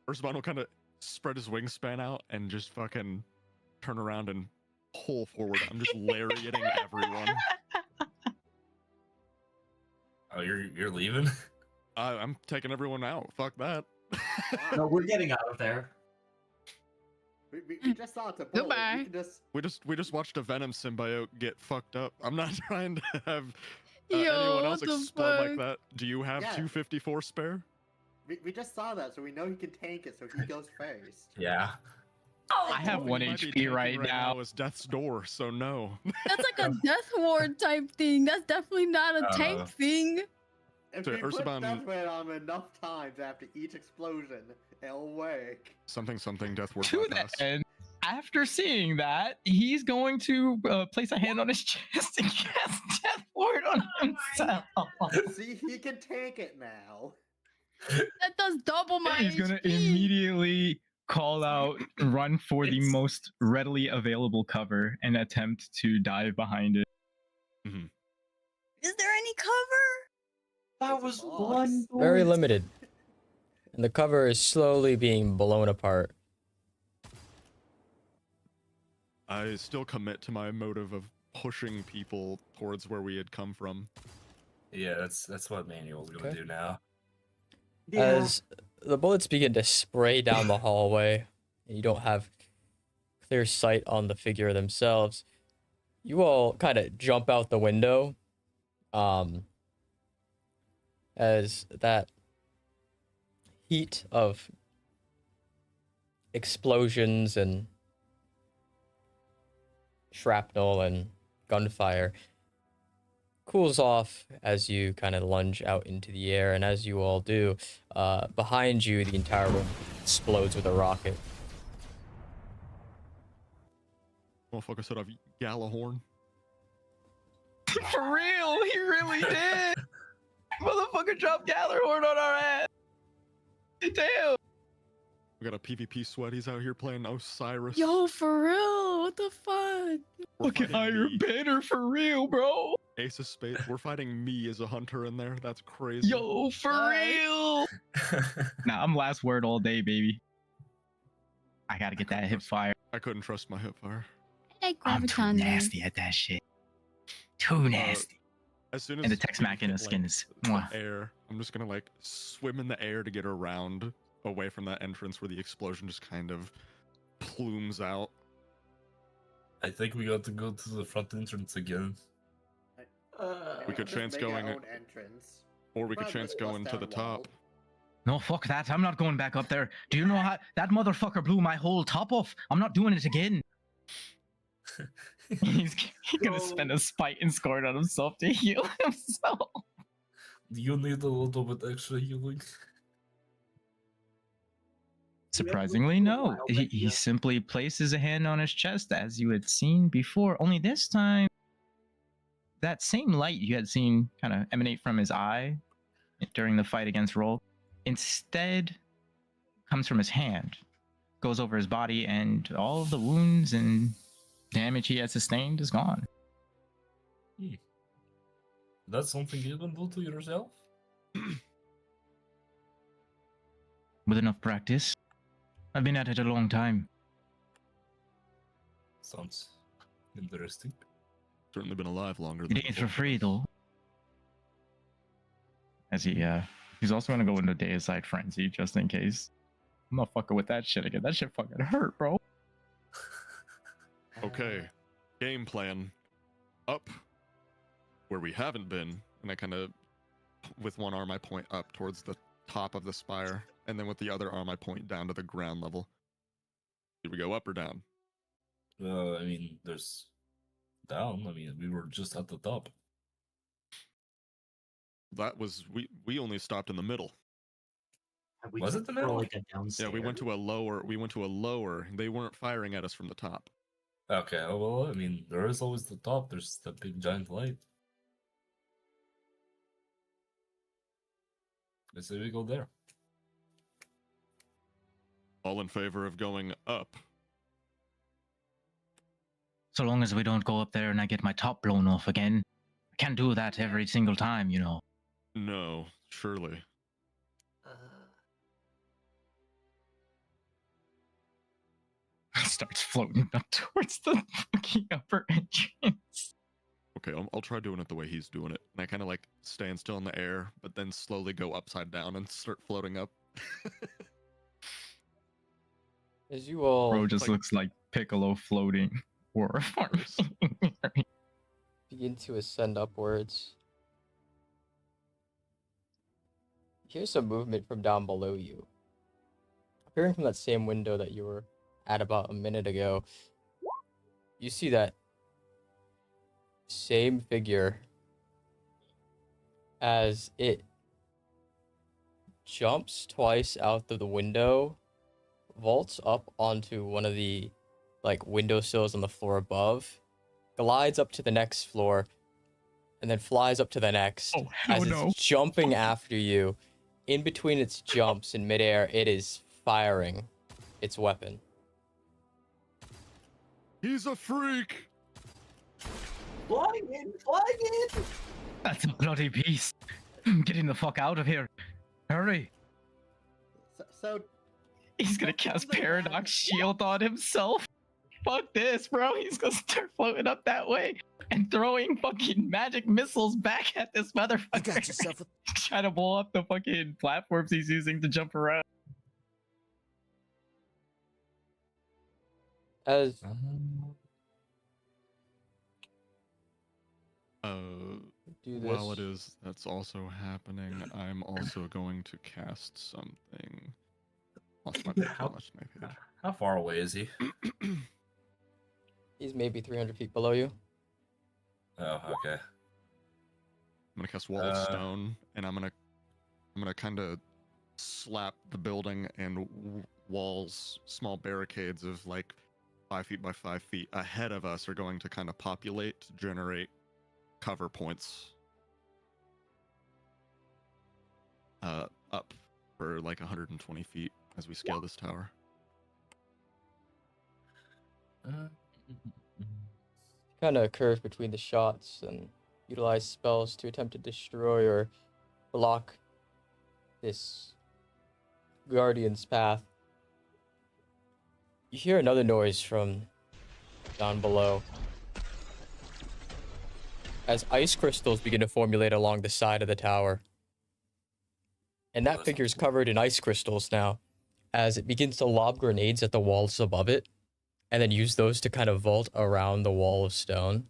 Ursaban will kind of spread his wingspan out and just fucking turn around and pull forward. I'm just lariating everyone. Oh, you're leaving? I'm taking everyone out. Fuck that. no, we're getting out of there. We just saw it. Goodbye. We just watched a Venom symbiote get fucked up. I'm not trying to have Yo, anyone else what the explode like fuck? that. Do you have 254 spare? We just saw that, so we know he can tank it, so he goes first. Yeah. I have 1 HP right now. Is Death's Door, so no. That's like a death ward type thing. That's definitely not a tank thing. If So we put Ursaban- Death Ward on enough times after each explosion, it'll work. Something Death Ward To bypass. that end, after seeing that, he's going to place a hand on his chest and cast Death Ward on himself. See, he can tank it now. That does double my He's gonna HP. immediately call out, run for the most readily available cover, and attempt to dive behind it. Is there any cover? That was one. Very limited. And the cover is slowly being blown apart. I still commit to my motive of pushing people towards where we had come from. Yeah, that's what Manuel's gonna do now. As the bullets begin to spray down the hallway, and you don't have clear sight on the figure themselves, you all kind of jump out the window. As that heat of explosions and shrapnel and gunfire cools off as you kind of lunge out into the air, and as you all do, behind you the entire room explodes with a rocket. Motherfucker set off Gallahorn. For real, he really did. Motherfucker dropped Galahorn on our ass. Damn. We got a PvP sweaties out here playing Osiris. Yo, for real? What the fuck? Fucking Iron Banner for real, bro. Ace of Spades. We're fighting me as a hunter in there. That's crazy. Yo, for real. Nah, I'm last word all day, baby. I gotta get that hip fire. I couldn't trust my hip fire. Hey, I'm too Graviton. nasty at that shit. Too nasty. As soon as And the Tex we Machina hit, skin is the mwah. air, I'm just gonna like swim in the air to get around away from that entrance where the explosion just kind of plumes out. I think we got to go to the front entrance again. We could Just chance make our going, own entrance. or we could Well, chance let's going to down the top. wall. No, fuck that. I'm not going back up there. Do you know how that motherfucker blew my whole top off? I'm not doing it again. He's gonna spend a spite and score it on himself to heal himself. Do you need a little bit extra healing? Surprisingly, no. He simply places a hand on his chest as you had seen before, only this time, that same light you had seen kind of emanate from his eye during the fight against Roll instead comes from his hand, goes over his body, and all of the wounds and damage he had sustained is gone. That's something you can do to yourself? With enough practice. I've been at it a long time. Sounds interesting. Certainly been alive longer than It ain't for free, though. As he's also gonna go into Deicide Frenzy just in case. I'm not fucking with that shit again. That shit fucking hurt, bro. Okay, game plan. Up where we haven't been, and I kind of, with one arm I point up towards the top of the spire, and then with the other arm I point down to the ground level. Did we go up or down? I mean, there's down. I mean, we were just at the top. That was we only stopped in the middle. Was it the middle? Yeah, we went to a lower. They weren't firing at us from the top. Okay, well, I mean, there is always the top. There's the big giant light. Let's say we go there. All in favor of going up. So long as we don't go up there and I get my top blown off again. I can't do that every single time, you know. No, surely. Starts floating up towards the fucking upper entrance. Okay, I'll try doing it the way he's doing it. And I kind of like stand still in the air, but then slowly go upside down and start floating up. As you all Bro just looks like Piccolo floating. Or begin to ascend upwards, here's some movement from down below you. Appearing from that same window that you were at about a minute ago, you see that same figure as it jumps twice out of the window, vaults up onto one of the windowsills on the floor above, glides up to the next floor, and then flies up to the next. Oh, hell as no. it's jumping after you. In between its jumps in midair, it is firing its weapon. He's a freak! Flying in! Flying in! That's a bloody beast. I'm getting the fuck out of here. Hurry. So he's gonna cast Paradox Shield on himself. Fuck this, bro. He's gonna start floating up that way and throwing fucking magic missiles back at this motherfucker. You got yourself trying to blow up the fucking platforms he's using to jump around. As while that's also happening, I'm also going to cast something. Lost my page. How far away is he? He's maybe 300 feet below you. Oh, okay. I'm gonna cast Wall of Stone, and I'm gonna kind of slap the building and walls, small barricades of like 5 feet by 5 feet ahead of us are going to kind of populate to generate cover points up for like 120 feet as we scale this tower. Kind of curve between the shots and utilize spells to attempt to destroy or block this guardian's path. You hear another noise from down below as ice crystals begin to formulate along the side of the tower. And that figure is covered in ice crystals now, as it begins to lob grenades at the walls above it, and then use those to kind of vault around the wall of stone.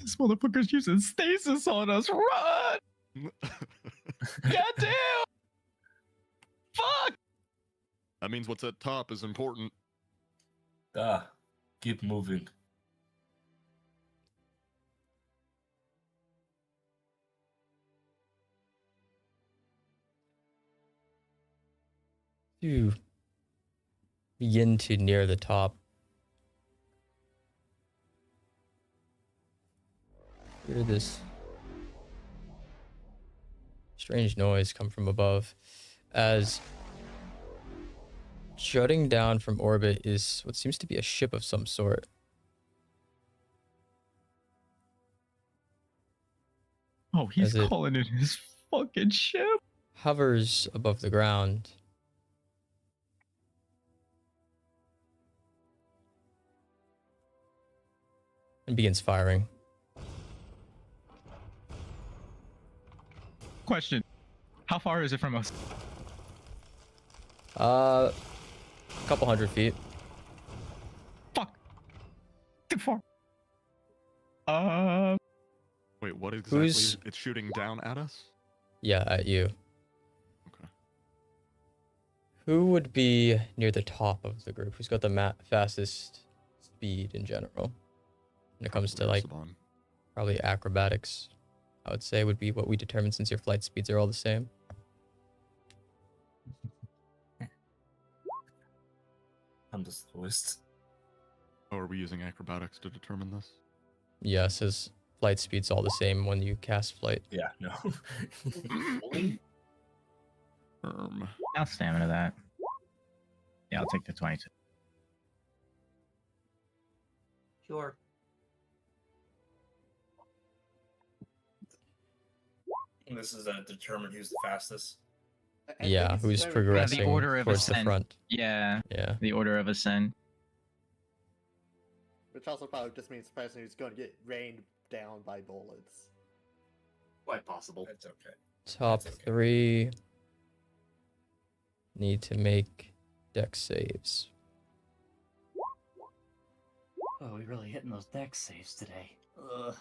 This motherfucker's using stasis on us. Run! Goddamn! Fuck! That means what's at top is important. Keep moving. You begin to near the top. Hear this strange noise come from above as jutting down from orbit is what seems to be a ship of some sort. Oh, he's As it calling it his fucking ship. hovers above the ground. And begins firing. Question: how far is it from us? A couple 100 feet. Fuck. Too far. Wait, what exactly? Who's- It's shooting down at us? Yeah, at you. Okay. Who would be near the top of the group? Who's got the fastest speed in general? When it comes to like Sabon. probably acrobatics, I would say would be what we determine since your flight speeds are all the same. I'm the slowest. Oh, are we using acrobatics to determine this? Yes, his flight speed's all the same when you cast flight. Yeah, no. I'll stamina that. Yeah, I'll take the 22. Sure. And this is determine who's the fastest. I think Yeah, it's who's very- progressing the order of towards the ascent. front. Yeah, Yeah. the order of ascent. Which also probably just means the person who's going to get rained down by bullets. Quite possible. That's okay. Top That's okay. 3 need to make dex saves. Oh, we really hitting those deck saves today. Ugh.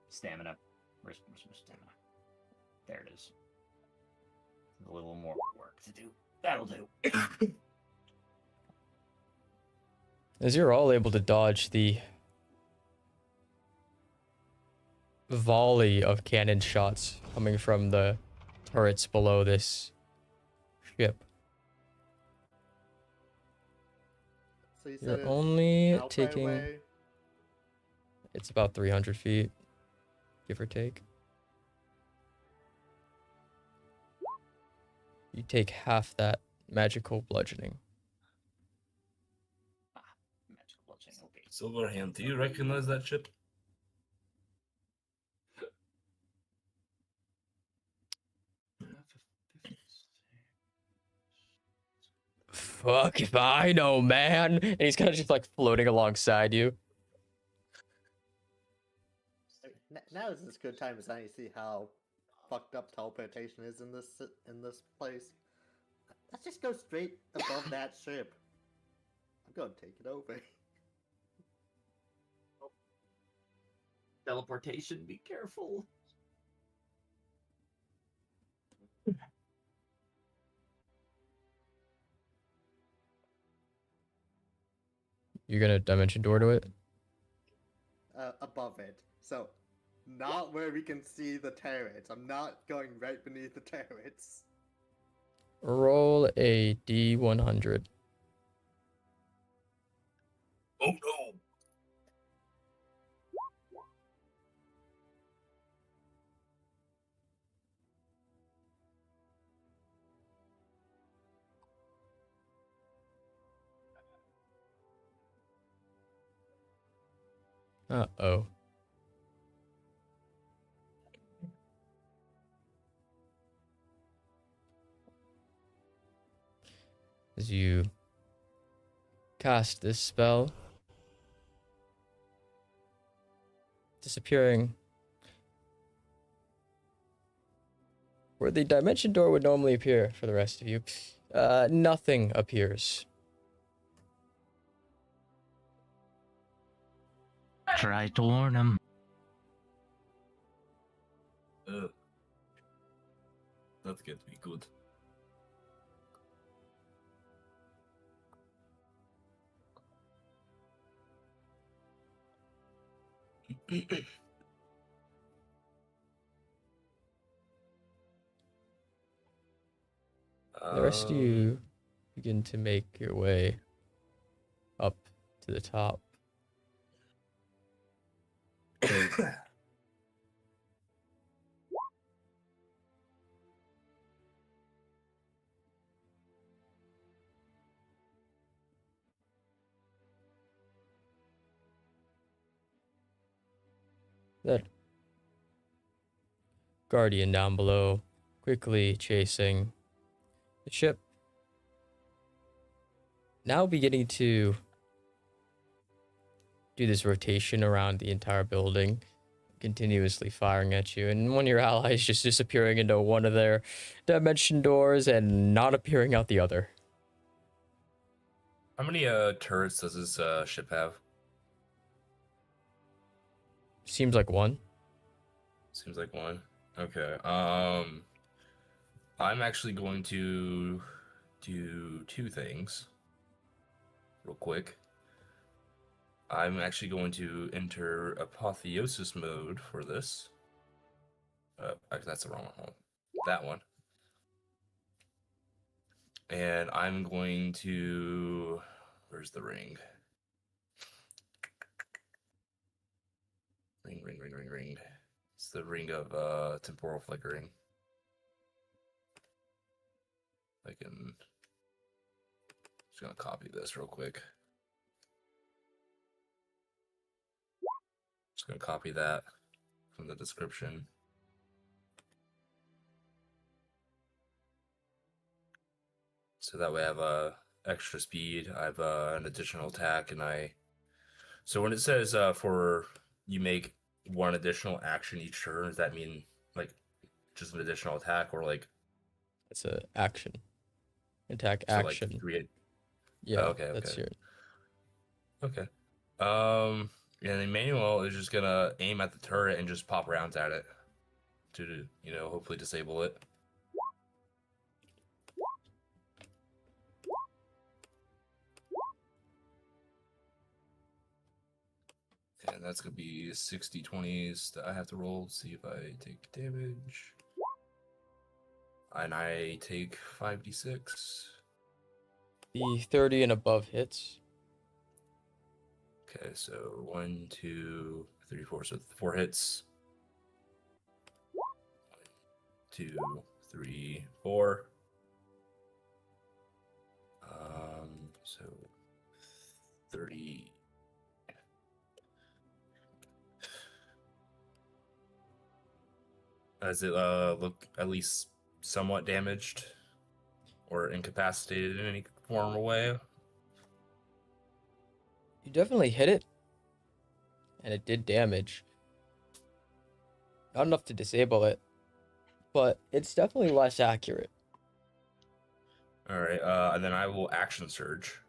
Stamina. Where's my stamina? There it is. A little more work to do. That'll do. As you're all able to dodge the volley of cannon shots coming from the turrets below this ship. So you said You're it's only how far taking... away? It's about 300 feet, give or take. You take half that magical bludgeoning. Magical bludgeoning. Okay. Silverhand, do you recognize that ship? Fuck if I know, man. And he's kind of just like floating alongside you. Now is as good time as any to see how fucked up teleportation is in this place. Let's just go straight above that ship. I'm gonna take it over. Teleportation, be careful. You're gonna dimension door to it? Above it. So, not where we can see the turrets. I'm not going right beneath the turrets. Roll a D100. Oh no! Uh-oh. As you cast this spell, disappearing where the dimension door would normally appear for the rest of you, nothing appears. Try to warn him. That can't be good. The rest of you begin to make your way up to the top. That Guardian down below, quickly chasing the ship. Now beginning to do this rotation around the entire building, continuously firing at you, and one of your allies just disappearing into one of their dimension doors and not appearing out the other. How many turrets does this ship have? Seems like one. Seems like one. Okay. I'm actually going to do two things real quick. I'm actually going to enter apotheosis mode for this. Actually, that's the wrong one. That one. And I'm going to... Where's the ring? Ring. It's the ring of temporal flickering. I can... Just gonna copy this real quick. Just gonna copy that from the description. So that way I have extra speed, I have an additional attack, and so when it says for you make one additional action each turn, does that mean like just an additional attack, or like It's a action. Attack so action. like create? Yeah, Oh, okay, that's your... Okay. And the manual is just gonna aim at the turret and just pop rounds at it to, you know, hopefully disable it. And that's gonna be 60 20s that I have to roll to see if I take damage. And I take 5d6. The 30 and above hits. Okay, so 1, 2, 3, 4. So 4 hits. 1, 2, 3, 4. So 30. Does it look at least somewhat damaged or incapacitated in any form or way? You definitely hit it, and it did damage. Not enough to disable it, but it's definitely less accurate. All right, and then I will action surge.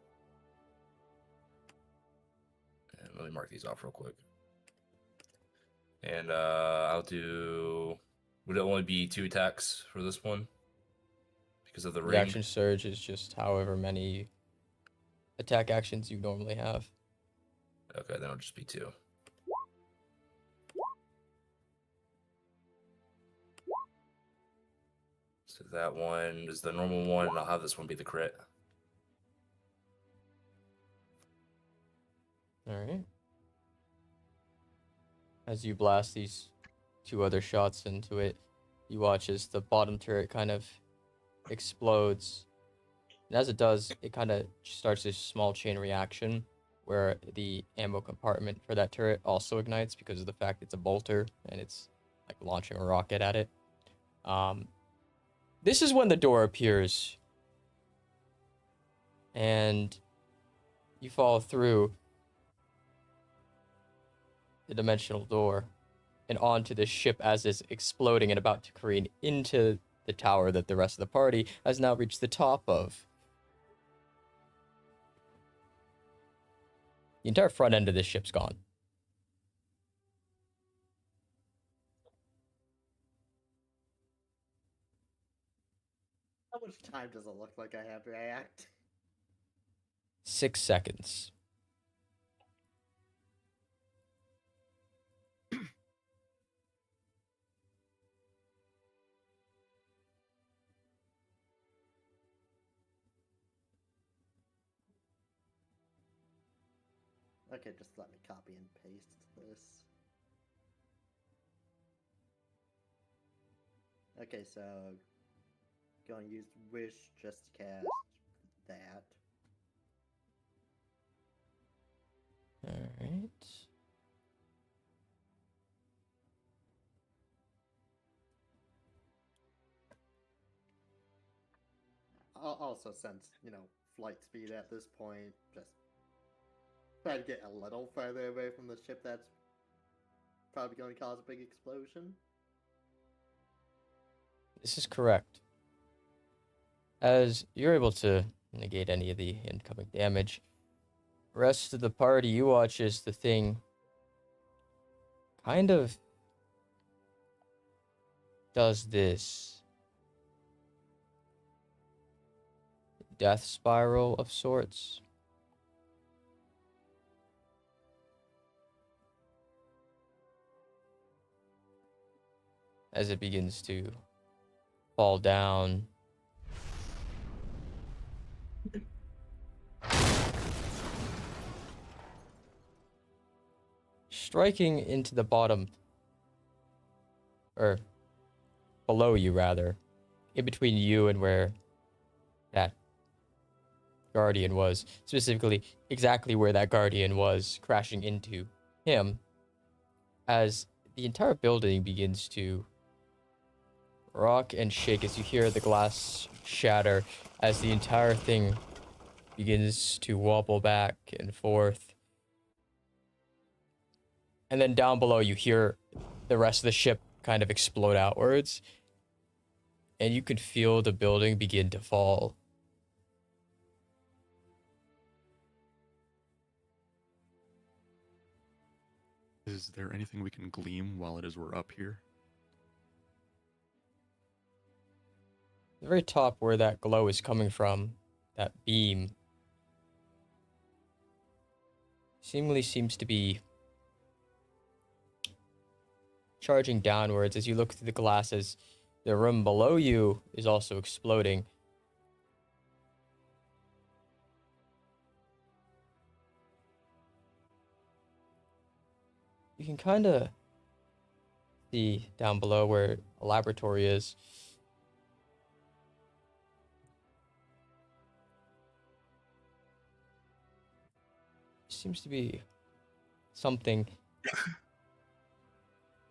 And let me mark these off real quick. And I'll do... Would it only be 2 attacks for this one? Because of the ring? The action surge is just however many attack actions you normally have. Okay, then it'll just be 2. So that one is the normal one, and I'll have this one be the crit. Alright. As you blast these 2 other shots into it, you watch as the bottom turret kind of explodes. And as it does, it kind of starts this small chain reaction where the ammo compartment for that turret also ignites because of the fact it's a bolter and it's like launching a rocket at it. This is when the door appears and you fall through the dimensional door and onto the ship as it's exploding and about to careen into the tower that the rest of the party has now reached the top of. The entire front end of this ship's gone. How much time does it look like I have to react? 6 seconds. Okay, just let me copy and paste this. Okay, so gonna use Wish just to cast that. Alright. Also, since flight speed at this point, just try to get a little further away from the ship. That's probably going to cause a big explosion. This is correct. As you're able to negate any of the incoming damage, rest of the party, you watch as the thing kind of does this death spiral of sorts. As it begins to fall down. Striking into the bottom, or below you rather, in between you and where that guardian was, specifically exactly where that guardian was, crashing into him, as the entire building begins to rock and shake as you hear the glass shatter, as the entire thing begins to wobble back and forth. And then down below you hear the rest of the ship kind of explode outwards, and you can feel the building begin to fall. Is there anything we can glean while it is we're up here? The very top where that glow is coming from, that beam, seemingly seems to be charging downwards as you look through the glasses. The room below you is also exploding. You can kind of see down below where a laboratory is. Seems to be something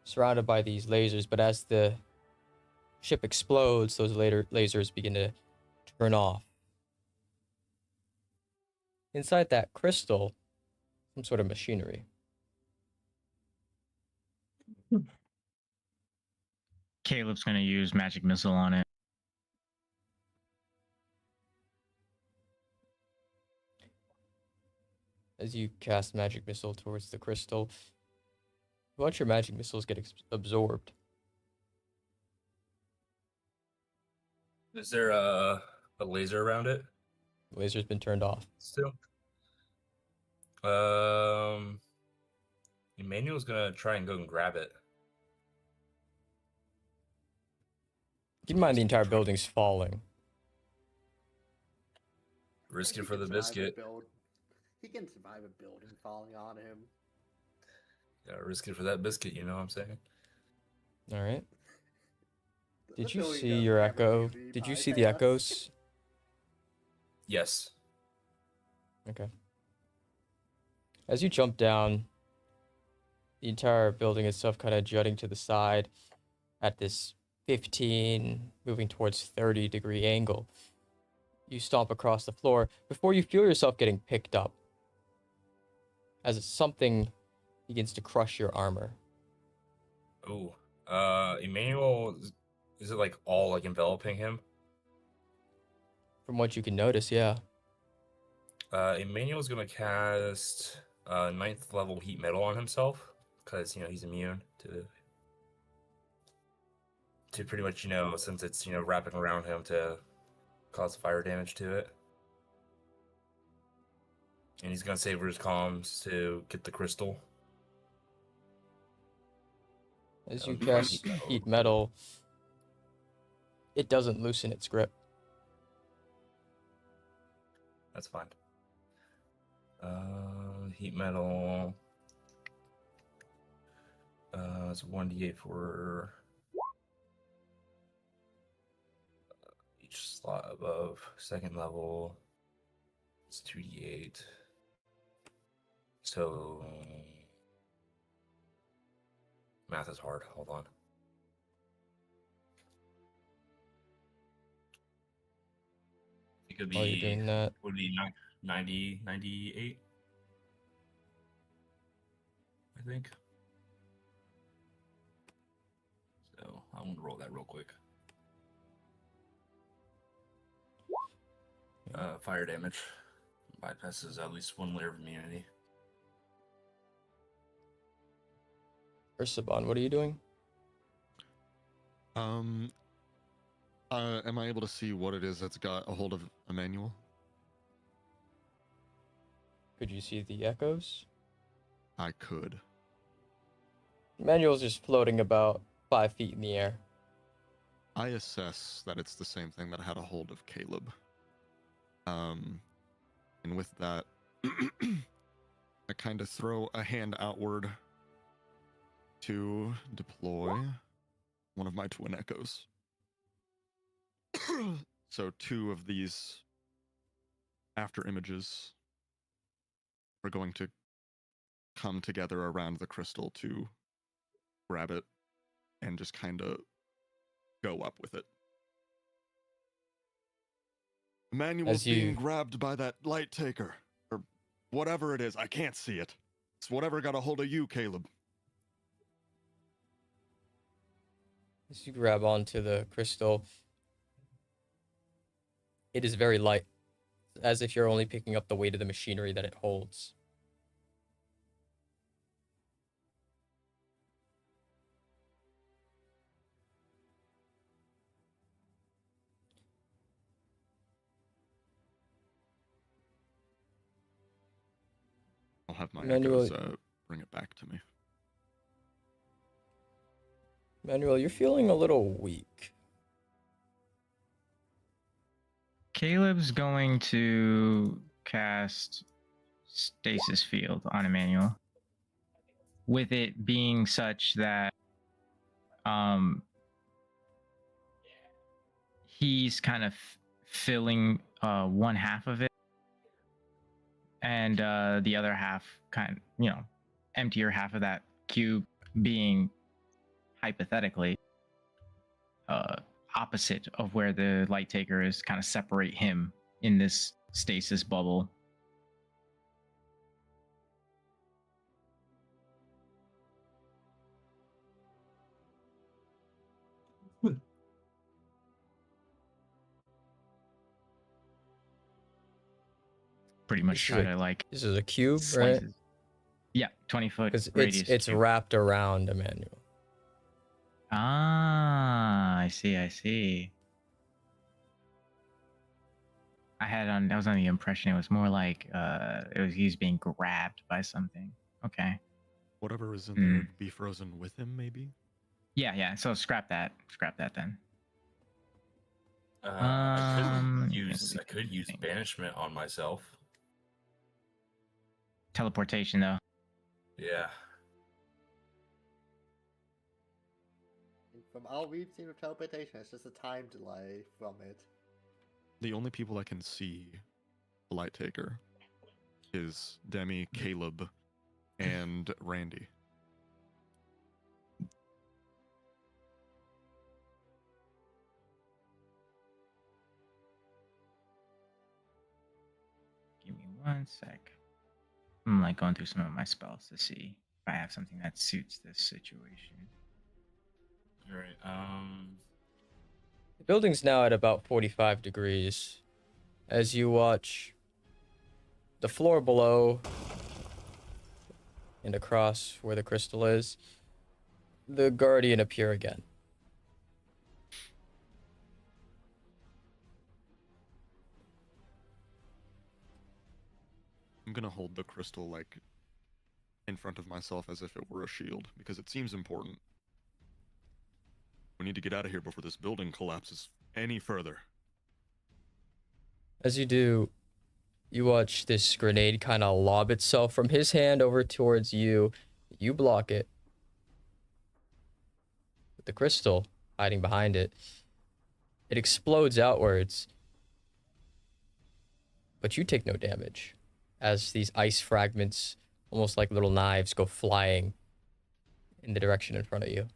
surrounded by these lasers, but as the ship explodes, those later lasers begin to turn off. Inside that crystal, some sort of machinery. Caleb's gonna use magic missile on it. As you cast magic missile towards the crystal, watch your magic missiles get absorbed. Is there a laser around it? The laser's been turned off. Still. Emmanuel's gonna try and go and grab it. Keep in mind the entire building's falling. Risk it for the biscuit. He can survive a building falling on him. Yeah, risk it for that biscuit, you know what I'm saying? Alright. Did you see your echo? Did you see the echoes? Yes. Okay. As you jump down, the entire building itself kind of jutting to the side at this 15, moving towards 30-degree angle. You stomp across the floor before you feel yourself getting picked up as something begins to crush your armor. Oh, Emmanuel, is it like all like enveloping him? From what you can notice, yeah. Emmanuel's gonna cast 9th level heat metal on himself because he's immune to pretty much since it's wrapping around him to cause fire damage to it. And he's gonna savor his comms to get the crystal. As you cast heat metal, it doesn't loosen its grip. That's fine. Heat metal. It's 1d8 for each slot above 2nd level. It's 2d8. So math is hard. Hold on. It could while you're be doing that. would be 90, 98, I think. So I'm gonna roll that real quick. Fire damage bypasses at least one layer of immunity. Ursaban, what are you doing? Am I able to see what it is that's got a hold of Emmanuel? Could you see the echoes? I could. Emmanuel's just floating about 5 feet in the air. I assess that it's the same thing that had a hold of Caleb. And with that, I kind of throw a hand outward to deploy one of my twin echoes. So 2 of these after images are going to come together around the crystal to grab it and just kind of go up with it. Emmanuel's being grabbed by that light taker, or whatever it is. I can't see it. It's whatever got a hold of you, Caleb. As you grab onto the crystal, it is very light, as if you're only picking up the weight of the machinery that it holds. I'll have my Emmanuel, echoes bring it back to me. Emmanuel, you're feeling a little weak. Caleb's going to cast Stasis Field on Emmanuel, with it being such that he's kind of filling one half of it, and the other half kind of, emptier half of that cube being hypothetically opposite of where the light taker is, kind of separate him in this stasis bubble. Pretty much try to like. This is a cube, right? Yeah, 20-foot Because radius. it's cube. wrapped around Emmanuel. Ah, I see. I was on the impression it was more like he's being grabbed by something. Okay. Whatever is in there would be frozen with him, maybe? Yeah. So scrap that then. I could use banishment on myself. Teleportation though. Yeah. From all we've seen with teleportation, it's just a time delay from it. The only people that can see the light taker is Demi, Caleb, and Randy. Give me 1 sec. I'm like going through some of my spells to see if I have something that suits this situation. All right. The building's now at about 45 degrees. As you watch the floor below and across where the crystal is, the Guardian appear again. I'm gonna hold the crystal like in front of myself as if it were a shield, because it seems important. We need to get out of here before this building collapses any further. As you do, you watch this grenade kind of lob itself from his hand over towards you. You block it. With the crystal hiding behind it, it explodes outwards. But you take no damage as these ice fragments, almost like little knives, go flying in the direction in front of you.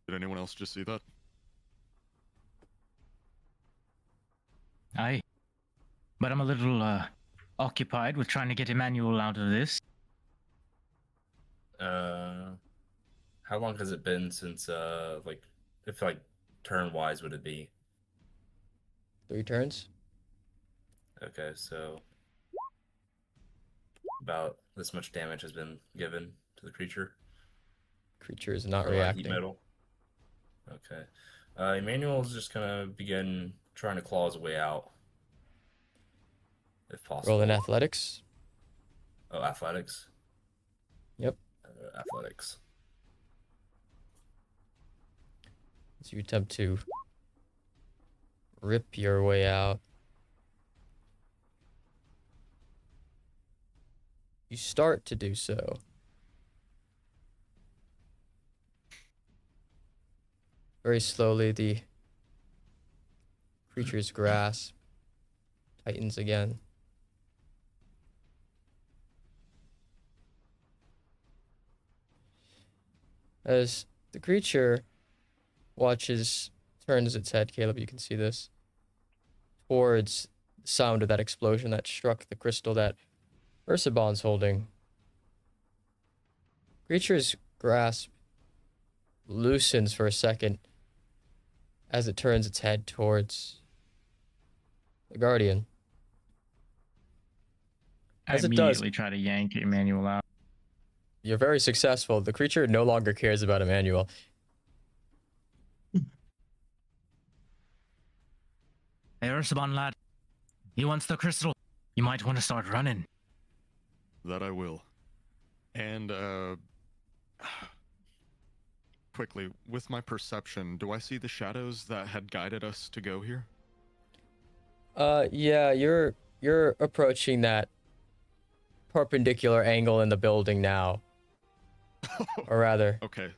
Did anyone else just see that? but I'm a little occupied with trying to get Emmanuel out of this. How long has it been since if turn wise would it be? 3 turns. Okay, so about this much damage has been given to the creature. Creature is not Heat reacting. metal. Okay. Emmanuel is just gonna begin trying to claw his way out, if possible. Roll in athletics. Oh, athletics. Yep. Athletics. As you attempt to rip your way out, you start to do so. Very slowly, the creature's grasp tightens again. As the creature turns its head, Caleb, you can see this, towards the sound of that explosion that struck the crystal that Ursabon's holding. Creature's grasp loosens for a second as it turns its head towards the Guardian. I immediately try to yank Emmanuel out. You're very successful. The creature no longer cares about Emmanuel. Hey, Ursabon lad. He wants the crystal. You might want to start running. That I will. And, quickly, with my perception, do I see the shadows that had guided us to go here? Yeah, you're approaching that perpendicular angle in the building now. Or rather. Okay.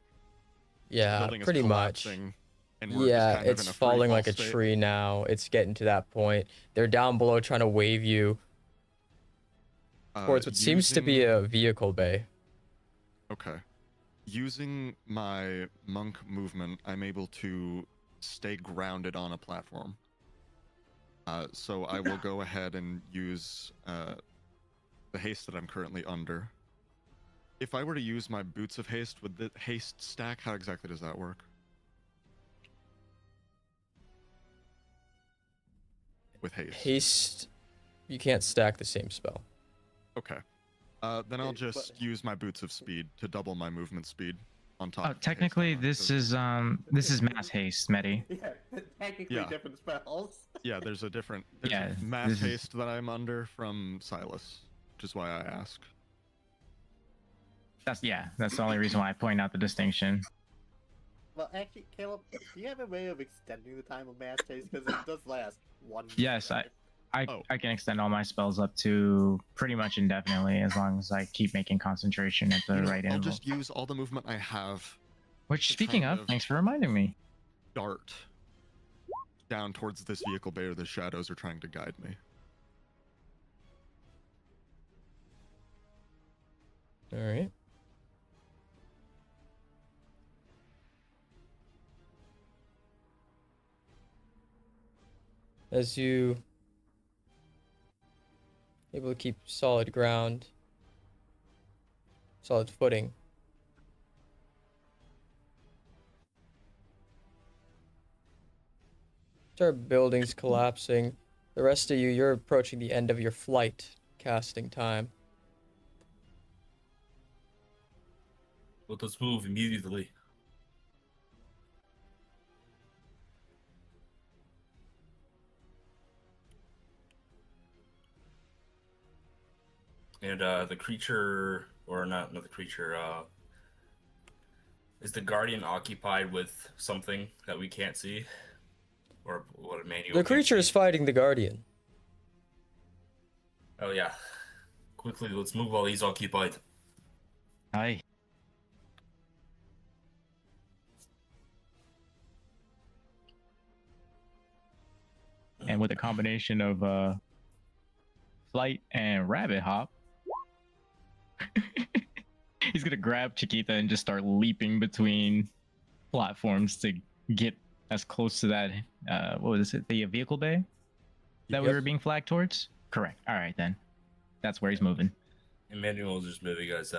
Yeah, Building is pretty much. collapsing, and we're just Yeah, kind of it's in a free falling fall like a state. tree now. It's getting to that point. They're down below trying to wave you towards what seems to be a vehicle bay. Okay. Using my monk movement, I'm able to stay grounded on a platform. So I will go ahead and use the haste that I'm currently under. If I were to use my boots of haste, would the haste stack? How exactly does that work? With haste. Haste, you can't stack the same spell. Okay. Then I'll just use my boots of speed to double my movement speed on top. Oh, technically, this is mass haste, Medi. Yeah, technically Yeah. different spells. Yeah, there's a different Yeah, mass this is- haste that I'm under from Silas, which is why I asked. That's the only reason why I point out the distinction. Well, actually, Caleb, do you have a way of extending the time of mass haste? Because it does last 1 Yes, minute. I can extend all my spells up to pretty much indefinitely as long as I keep making concentration at the You know, right I'll interval. just use all the movement I have. Which, to speaking kind of, thanks for reminding me. Dart down towards this vehicle bay, or the shadows are trying to guide me. All right. As you able to keep solid ground, solid footing. Start buildings collapsing. The rest of you, you're approaching the end of your flight casting time. Let us move immediately. And the creature, or not the creature, is the Guardian occupied with something that we can't see? Or what Emmanuel The can't creature see? is fighting the Guardian. Oh yeah. Quickly, let's move while he's occupied. Aye. And with a combination of flight and rabbit hop, he's gonna grab Chiquita and just start leaping between platforms to get as close to that. What was it? The vehicle bay. that we were being flagged towards? Correct. All right, then. That's where he's moving. Emmanuel will just move you guys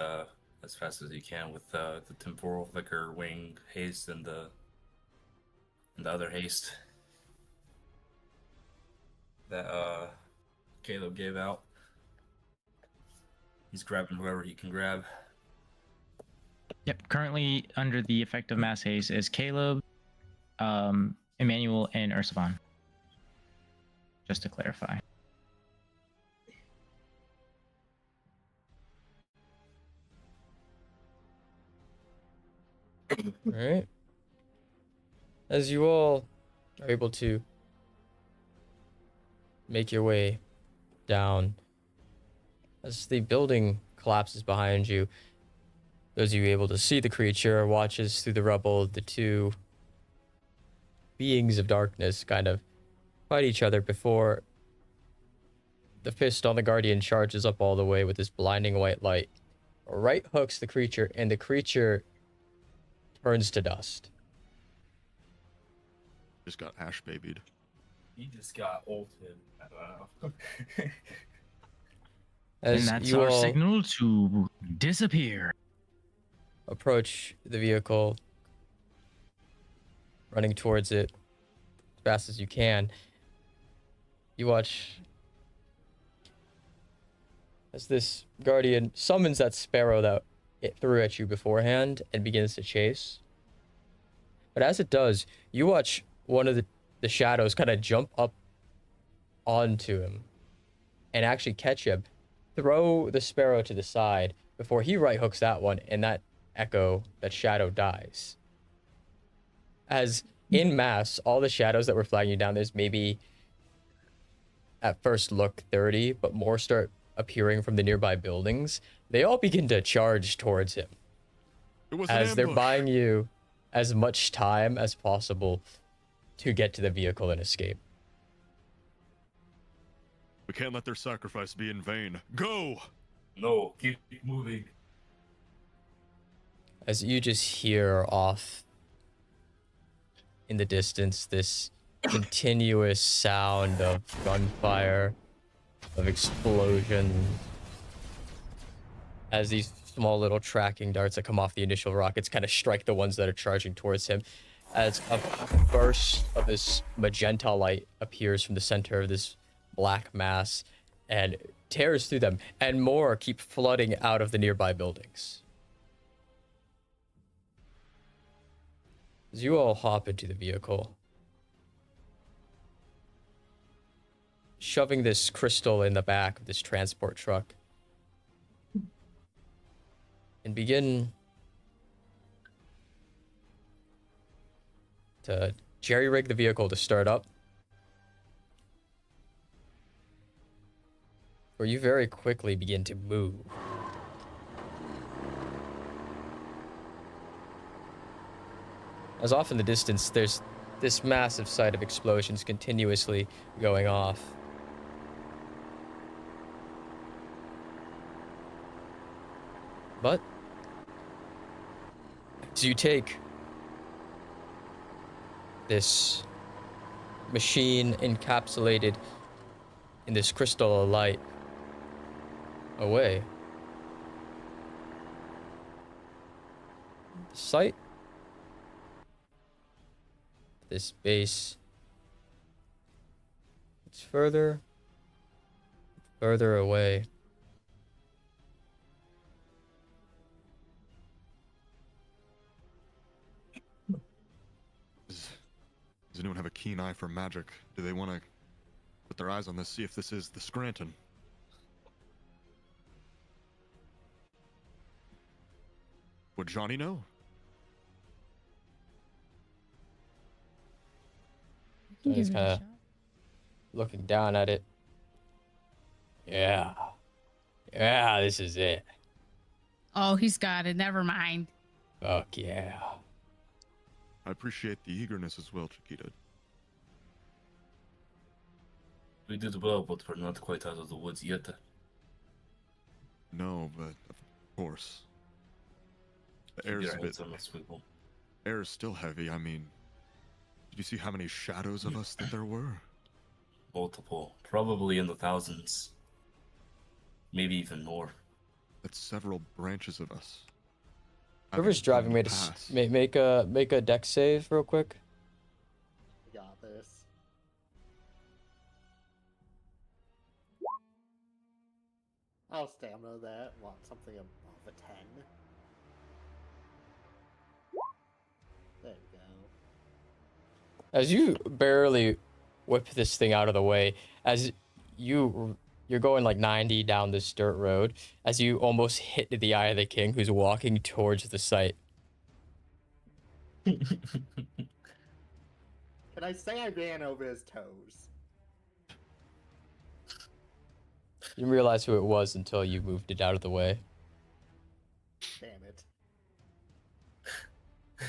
as fast as you can with the temporal vicar wing haste and the other haste that Caleb gave out. He's grabbing whoever he can grab. Yep. Currently under the effect of mass haste is Caleb, Emmanuel, and Ursavan. Just to clarify. All right. As you all are able to make your way down, as the building collapses behind you, those of you able to see the creature watches through the rubble. The two beings of darkness kind of fight each other before the fist on the Guardian charges up all the way with this blinding white light, right hooks the creature, and the creature turns to dust. Just got ash babied. He just got ulted. I don't know. And that's our signal to disappear. Approach the vehicle, running towards it as fast as you can. You watch as this Guardian summons that sparrow that it threw at you beforehand and begins to chase. But as it does, you watch one of the shadows kind of jump up onto him and actually catch him, throw the sparrow to the side before he right hooks that one, and that echo, that shadow, dies. As in mass, all the shadows that were flagging you down, there's maybe at first look 30, but more start appearing from the nearby buildings. They all begin to charge towards him as they're buying you as much time as possible to get to the vehicle and escape. We can't let their sacrifice be in vain. Go! No, keep moving. As you just hear off in the distance this continuous sound of gunfire, of explosions, as these small little tracking darts that come off the initial rockets kind of strike the ones that are charging towards him, as a burst of this magenta light appears from the center of this black mass and tears through them, and more keep flooding out of the nearby buildings. As you all hop into the vehicle, shoving this crystal in the back of this transport truck, and begin to jerry-rig the vehicle to start up, where you very quickly begin to move. As off in the distance, there's this massive sight of explosions continuously going off. But as you take this machine encapsulated in this crystal of light away, the sight, this base, it's further away. Does anyone have a keen eye for magic? Do they want to put their eyes on this, see if this is the Scranton? Would Johnny know? He's kind of looking down at it. Yeah, this is it. Oh, he's got it. Never mind. Fuck yeah. I appreciate the eagerness as well, Chiquita. We did well, but we're not quite out of the woods yet. No, but of course. The air's a bit... Air is still heavy. I mean, did you see how many shadows of us that there were? Multiple. Probably in the thousands. Maybe even more. That's several branches of us. Whoever's driving made a make a deck save real quick. Got this. I'll stamina that. Want something above a 10. There you go. As you barely whip this thing out of the way, as you're going like 90 down this dirt road, as you almost hit the eye of the king who's walking towards the site. Can I say I ran over his toes? You didn't realize who it was until you moved it out of the way. Damn it.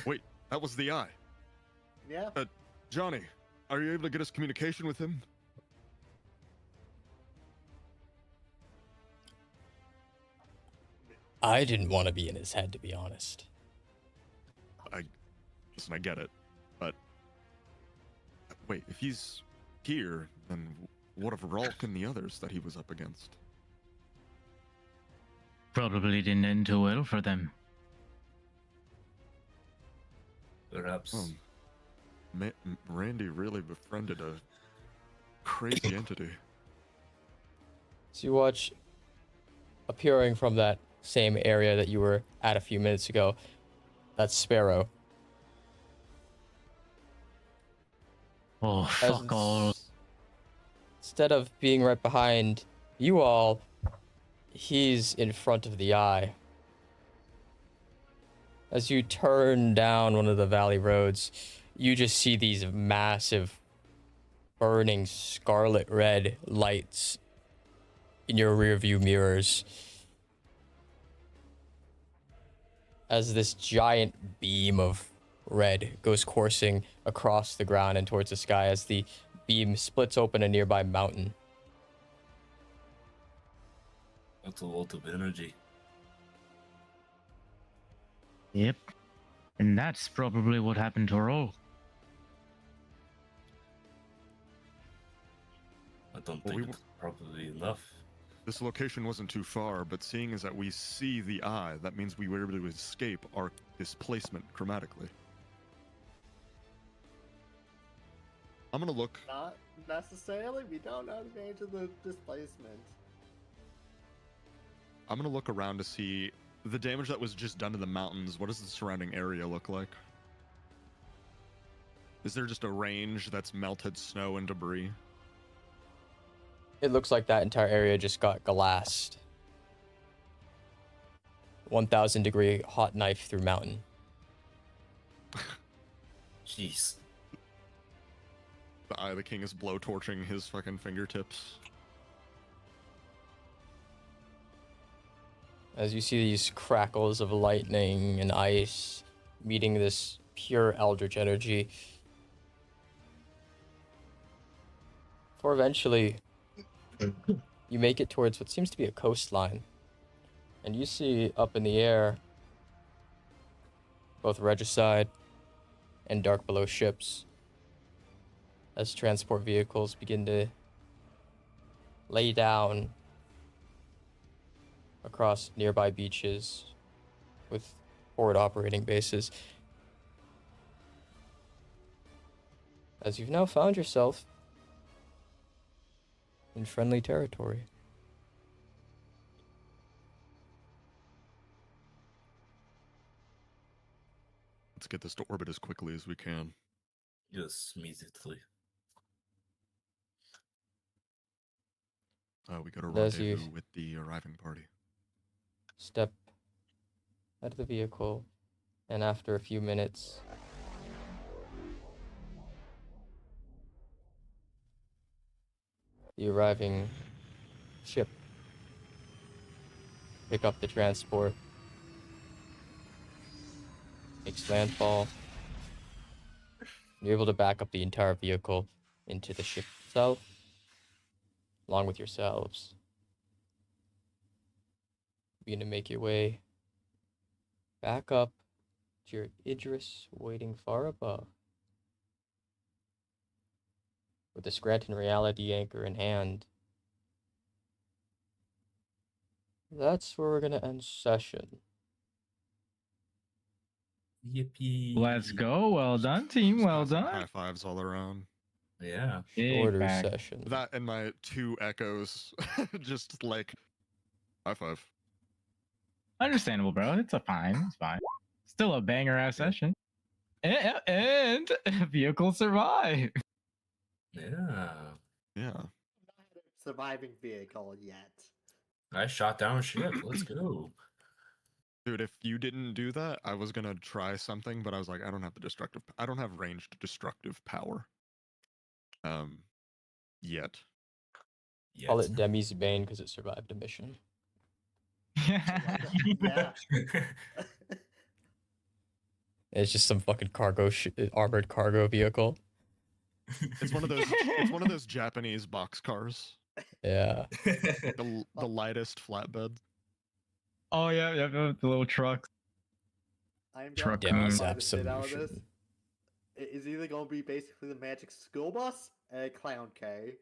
Wait, that was the eye. Yeah? Johnny, are you able to get us communication with him? I didn't want to be in his head, to be honest. Listen, I get it, but wait, if he's here, then what of Ralk and the others that he was up against? Probably didn't end too well for them. Perhaps. Randy really befriended a crazy entity. So you watch, appearing from that same area that you were at a few minutes ago, that's Sparrow. Oh, fuck all. Instead of being right behind you all, he's in front of the eye. As you turn down one of the valley roads, you just see these massive, burning scarlet red lights in your rearview mirrors. As this giant beam of red goes coursing across the ground and towards the sky as the beam splits open a nearby mountain. That's a lot of energy. Yep. And that's probably what happened to Ro. I don't think it's probably enough. This location wasn't too far, but seeing as that we see the eye, that means we were able to escape our displacement chromatically. I'm gonna look. Not necessarily. We don't know the range of the displacement. I'm gonna look around to see the damage that was just done to the mountains. What does the surrounding area look like? Is there just a range that's melted snow and debris? It looks like that entire area just got glassed. 1,000 degree hot knife through mountain. Jeez. The Eye of the King is blowtorching his fucking fingertips. As you see these crackles of lightning and ice meeting this pure eldritch energy. For eventually, you make it towards what seems to be a coastline. And you see up in the air both Regicide and Dark Below ships as transport vehicles begin to lay down across nearby beaches with forward operating bases. As you've now found yourself in friendly territory. Let's get this to orbit as quickly as we can. Yes, immediately. We got a As you rendezvous with the arriving party. step out of the vehicle, and after a few minutes, the arriving ship pick up the transport, makes landfall. You're able to back up the entire vehicle into the ship itself, along with yourselves. Begin to make your way back up to your Idris waiting far above, with the Scranton Reality Anchor in hand, that's where we're gonna end session. Yippee! Let's go. Well done, team. Well done. High fives all around. Yeah. Shorter Big fact. session. That and my 2 echoes, just like high five. Understandable, bro. It's fine. It's fine. Still a banger ass session. And vehicle survive. Yeah. Yeah. Surviving vehicle yet. I shot down ship. Let's go. Dude, if you didn't do that, I was gonna try something, but I was like, I don't have the destructive. I don't have ranged destructive power. Yet. Call it Demi's Bane because it survived a mission. Yeah. It's just some fucking armored cargo vehicle. It's one of those. It's one of those Japanese box cars. Yeah. The lightest flatbed. Oh yeah, the little trucks. I'm Truck gonna Demi's find the shit out of this. Absolution. It is either gonna be basically the magic school bus and a clown K.